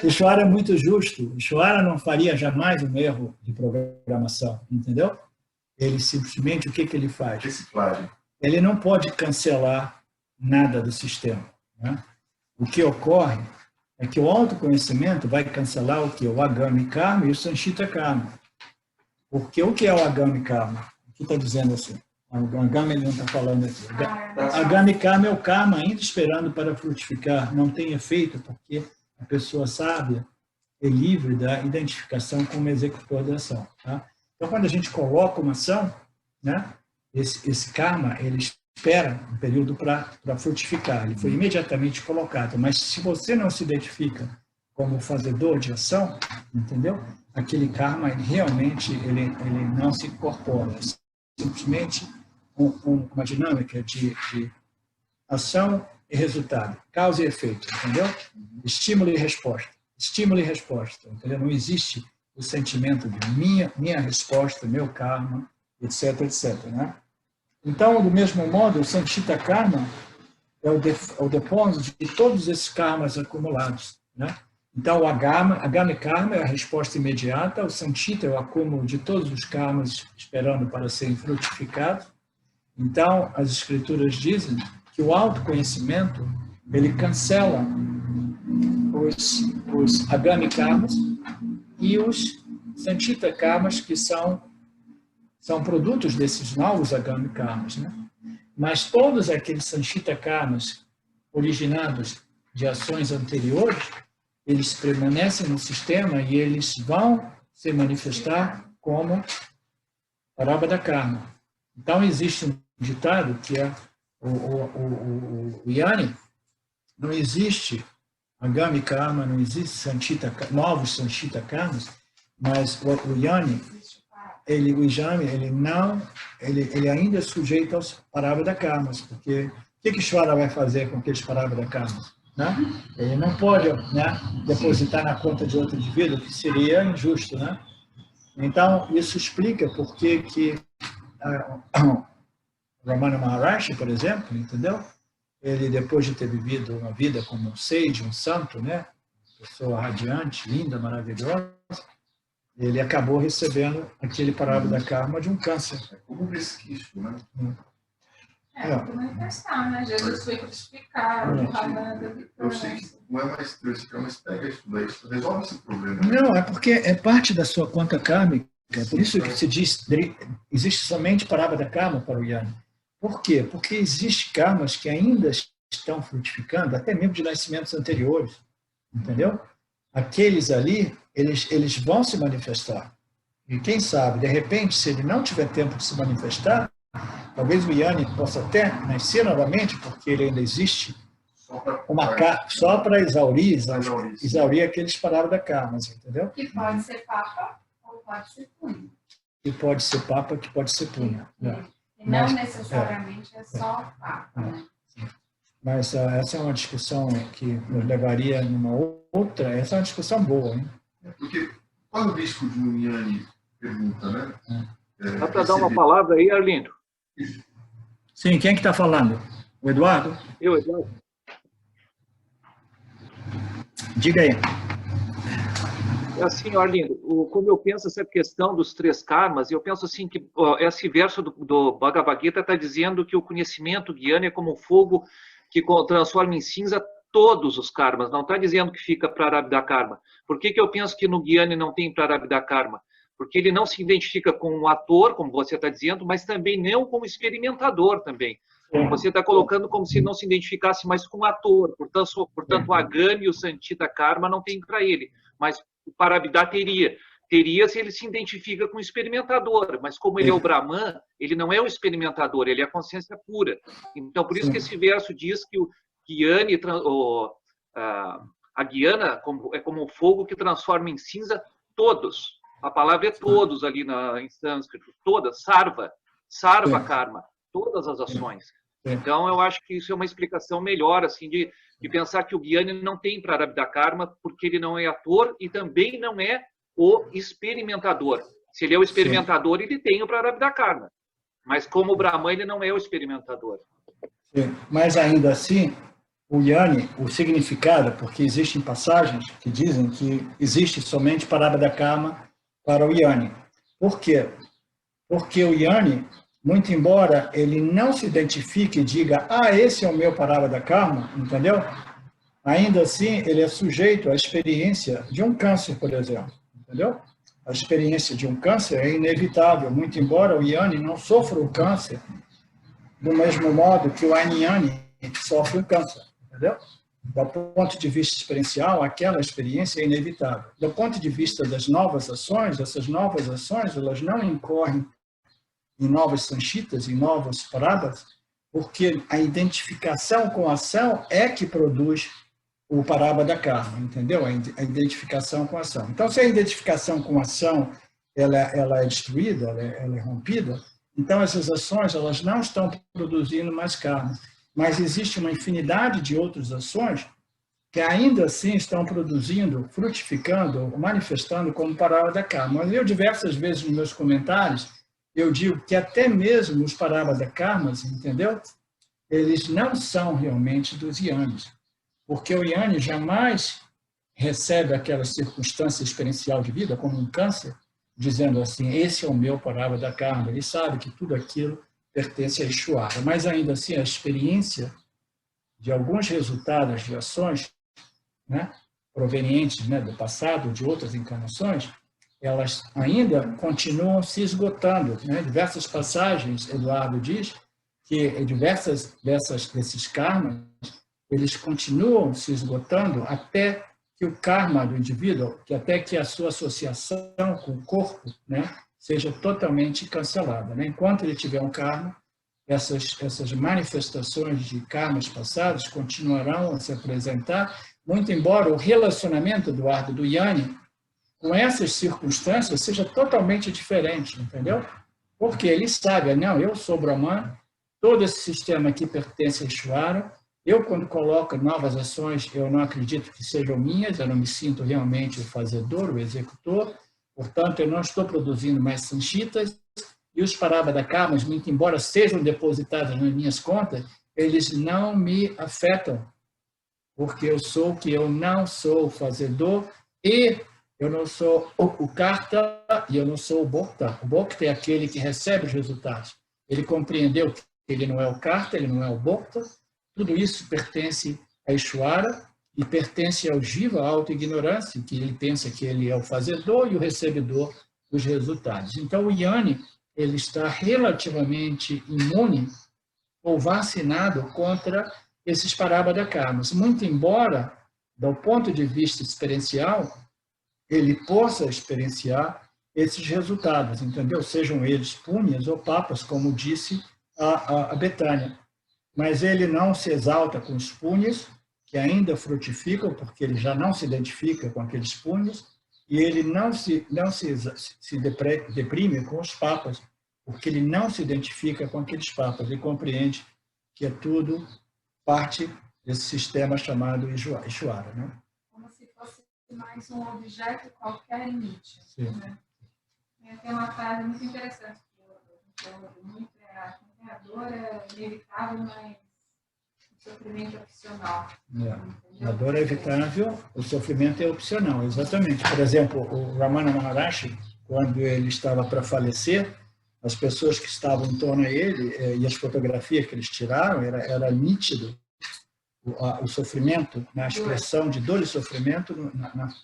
A: Ishvara é muito justo. Ishvara não faria jamais um erro de programação, entendeu? Ele simplesmente, o que ele faz?
B: Reciclagem.
A: Ele não pode cancelar nada do sistema, né? O que ocorre é que o autoconhecimento vai cancelar o que? O Agami Karma e o Sanchita Karma. Porque o que é o Agami Karma? O que está dizendo assim? O Agami ele não está falando aqui. Agami Karma é o karma ainda esperando para frutificar. Não tem efeito porque a pessoa sábia é livre da identificação como executor da ação. Tá? Então, quando a gente coloca uma ação, né, esse karma, ele espera um período para frutificar. Ele foi imediatamente colocado. Mas se você não se identifica como fazedor de ação, entendeu? Aquele karma, realmente, ele não se incorpora. É simplesmente uma dinâmica de ação e resultado. Causa e efeito, entendeu? Estímulo e resposta. Estímulo e resposta, entendeu? Não existe o sentimento de minha resposta, meu karma, etc, etc, né? Então, do mesmo modo, o Sanchita Karma é o depósito de todos esses karmas acumulados, né? Então, o Agami Karma é a resposta imediata, o Sanchita é o acúmulo de todos os karmas esperando para serem frutificados. Então, as escrituras dizem que o autoconhecimento, ele cancela os Agami Karmas e os Sanchita Karmas, que são produtos desses novos Agami Karmas, né? Mas todos aqueles Sanchita Karmas originados de ações anteriores, eles permanecem no sistema e eles vão se manifestar como Prarabdha Karma. Então, existe um ditado que é o Yani, não existe Agami Karma, não existe novos Sanchita Karmas, mas o Yani, ele ainda é sujeito aos Prarabdha Karmas, porque o que Ishvara vai fazer com aqueles Prarabdha Karmas? Né? Ele não pode, né, depositar na conta de outro indivíduo, que seria injusto, né? Então, isso explica por que Ramana Maharshi, por exemplo, entendeu? Ele, depois de ter vivido uma vida como um sage, um santo, né? Pessoa radiante, linda, maravilhosa, ele acabou recebendo aquele Prarabdha Karma de um câncer.
B: É como um resquício, né?
E: Manifestar, né? Jesus foi crucificado,
B: eu sei que não é mais Deus, mas pega isso daí, resolve esse problema.
A: Não, é porque é parte da sua conta kármica, é por isso que se diz, existe somente Prarabdha Karma para o Yani. Por quê? Porque existem karmas que ainda estão frutificando, até mesmo de nascimentos anteriores, entendeu? Aqueles ali, eles vão se manifestar. E quem sabe, de repente, se ele não tiver tempo de se manifestar, talvez o Yani possa até nascer novamente, porque ele ainda existe, só para exaurir aqueles Prarabdha Karmas, entendeu?
D: Que pode ser papa ou pode ser punha.
A: Que pode ser papa, que pode ser punha.
D: E não necessariamente é só papa, né?
A: Mas essa é uma discussão que nos levaria numa outra, essa é uma discussão boa, hein?
B: Porque qual é o risco de um Yani pergunta, né?
F: Dá para dar uma palavra aí, Arlindo?
A: Sim, quem é que está falando? O Eduardo?
F: Eu, Eduardo.
A: Diga aí.
F: É assim, Arlindo, como eu penso essa questão dos 3 karmas, eu penso assim que esse verso do Bhagavad Gita está dizendo que o conhecimento guiana é como um fogo que transforma em cinza todos os karmas, não está dizendo que fica Prarabdha Karma. Por que eu penso que no Gyani não tem Prarabdha Karma? Porque ele não se identifica com um ator, como você está dizendo, mas também não como experimentador também. Você está colocando como se não se identificasse mais com o ator. Portanto, o Agami e o Sanchita Karma não tem para ele. Mas o Prarabdha teria. Teria se ele se identifica com o experimentador. Mas como ele é o Brahman, ele não é o experimentador, ele é a consciência pura. Então, por isso que esse verso diz que o Gyani, a Gyana é como um fogo que transforma em cinza todos. A palavra é todos ali em sânscrito. Todas, sarva karma. Todas as ações. Então, eu acho que isso é uma explicação melhor, assim, de pensar que o Gyani não tem Prarabdha Karma, porque ele não é ator e também não é o experimentador. Se ele é o experimentador, ele tem o Prarabdha Karma. Mas como o Brahman, ele não é o experimentador.
A: Sim. Mas ainda assim, o Yanni, o significado, porque existem passagens que dizem que existe somente Parabada Karma para o Yanni. Por quê? Porque o Yanni, muito embora ele não se identifique e diga, esse é o meu Parabada Karma, entendeu? Ainda assim, ele é sujeito à experiência de um câncer, por exemplo, entendeu? A experiência de um câncer é inevitável, muito embora o Yanni não sofra o câncer do mesmo modo que o Ainyan sofre o câncer, entendeu? Do ponto de vista experiencial, aquela experiência é inevitável. Do ponto de vista das novas ações, essas novas ações, elas não incorrem em novas sanchitas, em novos parabas, porque a identificação com a ação é que produz o parabada karma, entendeu? A identificação com a ação. Então, se a identificação com a ação ela é destruída, ela é rompida, então essas ações elas não estão produzindo mais karma. Mas existe uma infinidade de outras ações que ainda assim estão produzindo, frutificando, manifestando como parabada karma. Mas eu, diversas vezes nos meus comentários, eu digo que até mesmo os parabada karmas, entendeu? Eles não são realmente dos yanis. Porque o Yanni jamais recebe aquela circunstância experiencial de vida, como um câncer, dizendo assim, esse é o meu parabada karma. Ele sabe que tudo aquilo pertence a Ishvara. Mas, ainda assim, a experiência de alguns resultados de ações, né, provenientes, né, do passado, de outras encarnações, elas ainda continuam se esgotando. Né? Diversas passagens, Eduardo diz, que diversas desses karmas, eles continuam se esgotando até que o karma do indivíduo, até que a sua associação com o corpo, né, seja totalmente cancelada. Né? Enquanto ele tiver um karma, essas manifestações de karmas passados continuarão a se apresentar, muito embora o relacionamento, Eduardo, do Yanni com essas circunstâncias seja totalmente diferente, entendeu? Porque ele sabe, não, eu sou Brahman, todo esse sistema aqui pertence a Ishvara, eu, quando coloco novas ações, eu não acredito que sejam minhas, eu não me sinto realmente o fazedor, o executor, portanto, eu não estou produzindo mais sanchitas, e os parabada karmas, muito embora sejam depositados nas minhas contas, eles não me afetam, porque eu sou que eu não sou o fazedor, e eu não sou o karta, e eu não sou o bhokta. O bhokta é aquele que recebe os resultados. Ele compreendeu que ele não é o karta, ele não é o bhokta, tudo isso pertence a Ishvara e pertence ao Jiva, a auto-ignorância, que ele pensa que ele é o fazedor e o recebedor dos resultados. Então, o Yanni ele está relativamente imune ou vacinado contra esses parabada karmas. Muito embora, do ponto de vista experiencial, ele possa experienciar esses resultados, entendeu? Sejam eles punhas ou papas, como disse a Betânia. Mas ele não se exalta com os punhos, que ainda frutificam, porque ele já não se identifica com aqueles punhos, e ele não se deprime com os papas, porque ele não se identifica com aqueles papas, ele compreende que é tudo parte desse sistema chamado Ishvara. Né?
D: Como se fosse mais um objeto qualquer em Nietzsche. Né? Tem uma frase muito interessante que eu ouvi muito, a dor é inevitável, mas o sofrimento é opcional.
A: A dor é evitável, o sofrimento é opcional, exatamente. Por exemplo, o Ramana Maharshi, quando ele estava para falecer, as pessoas que estavam em torno dele e as fotografias que eles tiraram, era nítido o sofrimento, a expressão de dor e sofrimento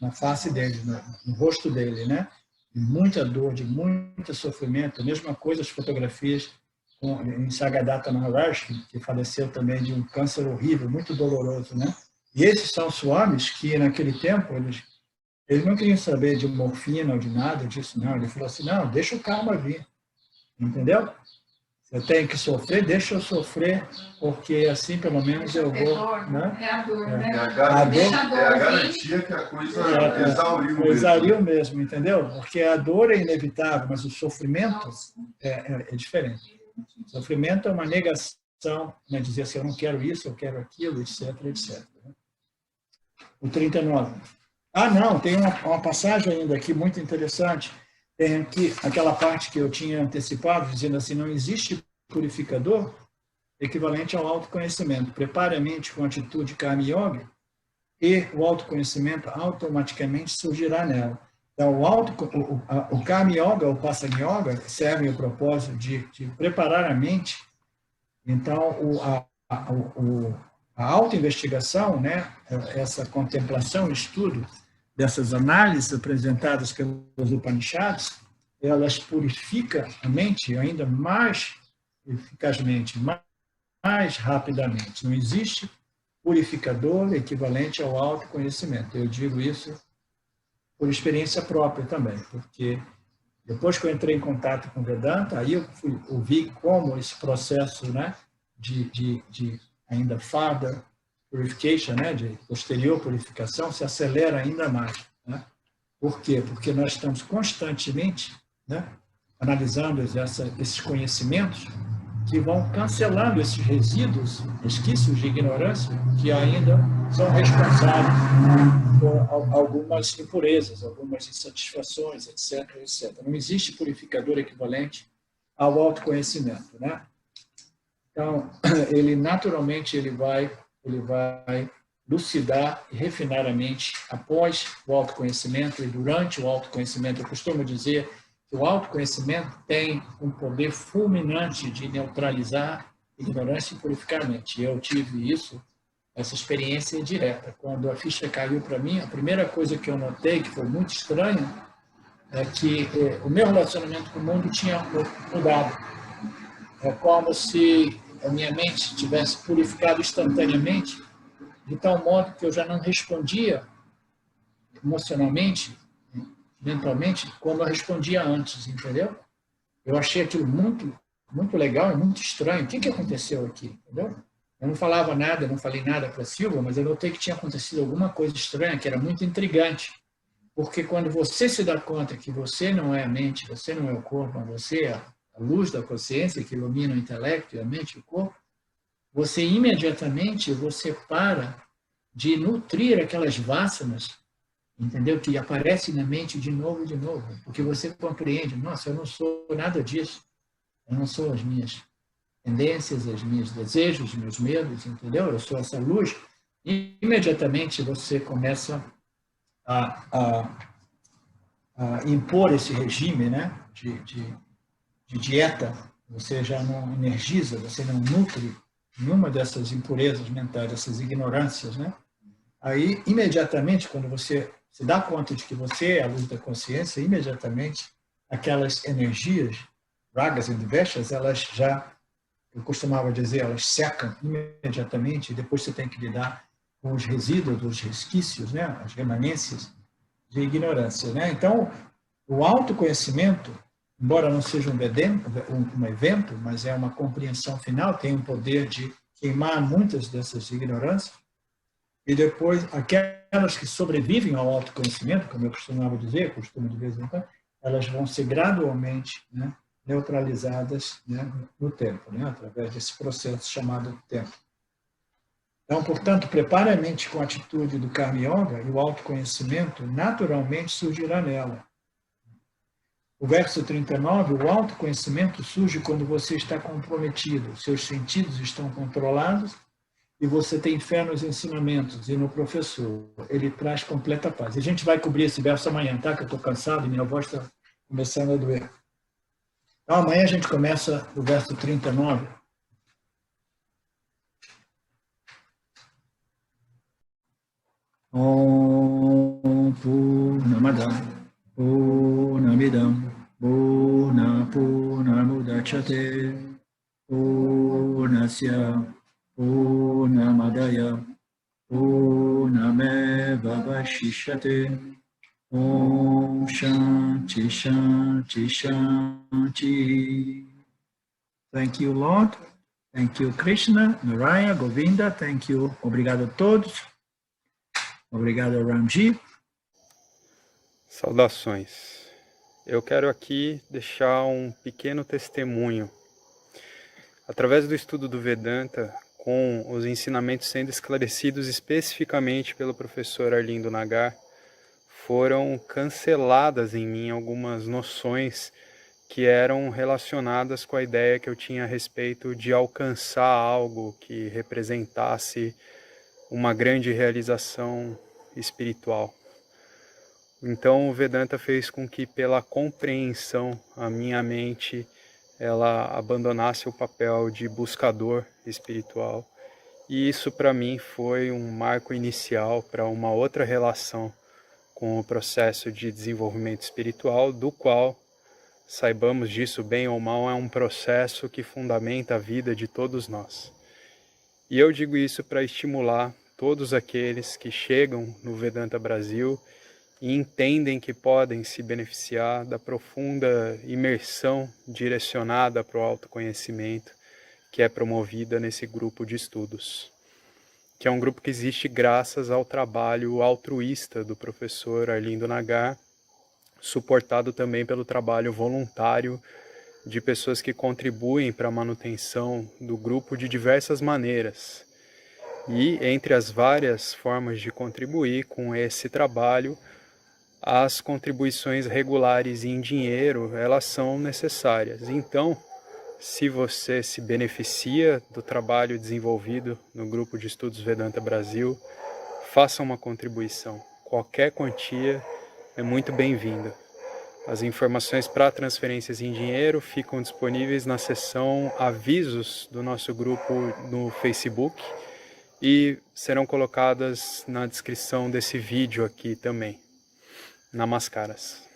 A: na face dele, no rosto dele, né? De muita dor, de muito sofrimento. A mesma coisa as fotografias em Sagadatta Maharaj, que faleceu também de um câncer horrível, muito doloroso, né? E esses são swamis que, naquele tempo, eles não queriam saber de morfina ou de nada disso, não. Ele falou assim, não, deixa o karma vir, entendeu? Eu tenho que sofrer, deixa eu sofrer, porque assim, pelo menos, eu vou... Né?
D: É a dor, né?
B: É a garantia que a coisa
A: exauriu mesmo, entendeu? Porque a dor é inevitável, mas o sofrimento é diferente. O sofrimento é uma negação, né? Dizer assim, eu não quero isso, eu quero aquilo, etc, etc. O 39. Não, tem uma passagem ainda aqui muito interessante. Tem aqui aquela parte que eu tinha antecipado, dizendo assim, não existe purificador, equivalente ao autoconhecimento. Prepare a mente com atitude Karma Yoga e o autoconhecimento automaticamente surgirá nela. Então, o Karma Yoga, o Passana Yoga, serve ao propósito de preparar a mente. Então, a autoinvestigação, né, essa contemplação, estudo dessas análises apresentadas pelos Upanishads, elas purificam a mente ainda mais eficazmente, mais rapidamente. Não existe purificador equivalente ao autoconhecimento. Eu digo isso por experiência própria também, porque depois que eu entrei em contato com Vedanta, aí eu vi como esse processo, né, de ainda further purification, né, de posterior purificação, se acelera ainda mais. Né? Por quê? Porque nós estamos constantemente, né, analisando esses conhecimentos que vão cancelando esses resíduos, resquícios de ignorância, que ainda são responsáveis por algumas impurezas, algumas insatisfações, etc., etc. Não existe purificador equivalente ao autoconhecimento, né? Então, ele naturalmente ele vai lucidar e refinar a mente após o autoconhecimento e durante o autoconhecimento. Eu costumo dizer que o autoconhecimento tem um poder fulminante de neutralizar ignorância e purificar a mente. Eu tive essa experiência direta. Quando a ficha caiu para mim, a primeira coisa que eu notei, que foi muito estranho, é que o meu relacionamento com o mundo tinha mudado. É como se a minha mente tivesse purificado instantaneamente, de tal modo que eu já não respondia emocionalmente, mentalmente, como eu respondia antes, entendeu? Eu achei aquilo muito, muito legal e muito estranho. O que aconteceu aqui, entendeu? Eu não falava nada, não falei nada para a Silva, mas eu notei que tinha acontecido alguma coisa estranha, que era muito intrigante. Porque quando você se dá conta que você não é a mente, você não é o corpo, mas você é a luz da consciência que ilumina o intelecto e a mente e o corpo, você imediatamente para de nutrir aquelas vássanas, entendeu? Que aparecem na mente de novo, porque você compreende, nossa, eu não sou nada disso, eu não sou as minhas tendências, os meus desejos, os meus medos, entendeu? Eu sou essa luz. E imediatamente você começa a impor esse regime, né, de dieta. Você já não energiza, você não nutre nenhuma dessas impurezas mentais, dessas ignorâncias, né? Aí, imediatamente, quando você se dá conta de que você é a luz da consciência, imediatamente aquelas energias, ragas e dveshas, elas já, eu costumava dizer, elas secam imediatamente, e depois você tem que lidar com os resíduos, os resquícios, né? As remanências de ignorância, né? Então, o autoconhecimento, embora não seja um evento, mas é uma compreensão final, tem o poder de queimar muitas dessas ignorâncias, e depois aquelas que sobrevivem ao autoconhecimento, como eu costumava dizer, costumo de vez em quando, elas vão ser gradualmente, né, neutralizadas, né, no tempo, né, através desse processo chamado tempo. Então, portanto, prepare a mente com a atitude do Karma Yoga e o autoconhecimento naturalmente surgirá nela. O verso 39, o autoconhecimento surge quando você está comprometido, seus sentidos estão controlados e você tem fé nos ensinamentos e no professor. Ele traz completa paz. A gente vai cobrir esse verso amanhã, tá? Que eu estou cansado e minha voz está começando a doer. Então, amanhã a gente começa o verso 39. Om Purnamada Purnamidam Purnamudachyate Purnasya Purnamadaya Purnameva Vashishyate Om Shanti Shanti Shanti. Thank you, Lord. Thank you, Krishna, Narayana, Govinda. Thank you. Obrigado a todos. Obrigado, Ramji.
G: Saudações. Eu quero aqui deixar um pequeno testemunho. Através do estudo do Vedanta, com os ensinamentos sendo esclarecidos especificamente pelo professor Arlindo Nagar, foram canceladas em mim algumas noções que eram relacionadas com a ideia que eu tinha a respeito de alcançar algo que representasse uma grande realização espiritual. Então o Vedanta fez com que, pela compreensão, a minha mente ela abandonasse o papel de buscador espiritual. E isso para mim foi um marco inicial para uma outra relação com o processo de desenvolvimento espiritual, do qual, saibamos disso bem ou mal, é um processo que fundamenta a vida de todos nós. E eu digo isso para estimular todos aqueles que chegam no Vedanta Brasil e entendem que podem se beneficiar da profunda imersão direcionada para o autoconhecimento que é promovida nesse grupo de estudos, que é um grupo que existe graças ao trabalho altruísta do professor Arlindo Nagar, suportado também pelo trabalho voluntário de pessoas que contribuem para a manutenção do grupo de diversas maneiras. E entre as várias formas de contribuir com esse trabalho, as contribuições regulares em dinheiro, elas são necessárias. Então, se você se beneficia do trabalho desenvolvido no Grupo de Estudos Vedanta Brasil, faça uma contribuição. Qualquer quantia é muito bem-vinda. As informações para transferências em dinheiro ficam disponíveis na seção Avisos do nosso grupo no Facebook e serão colocadas na descrição desse vídeo aqui também. Namaskaras.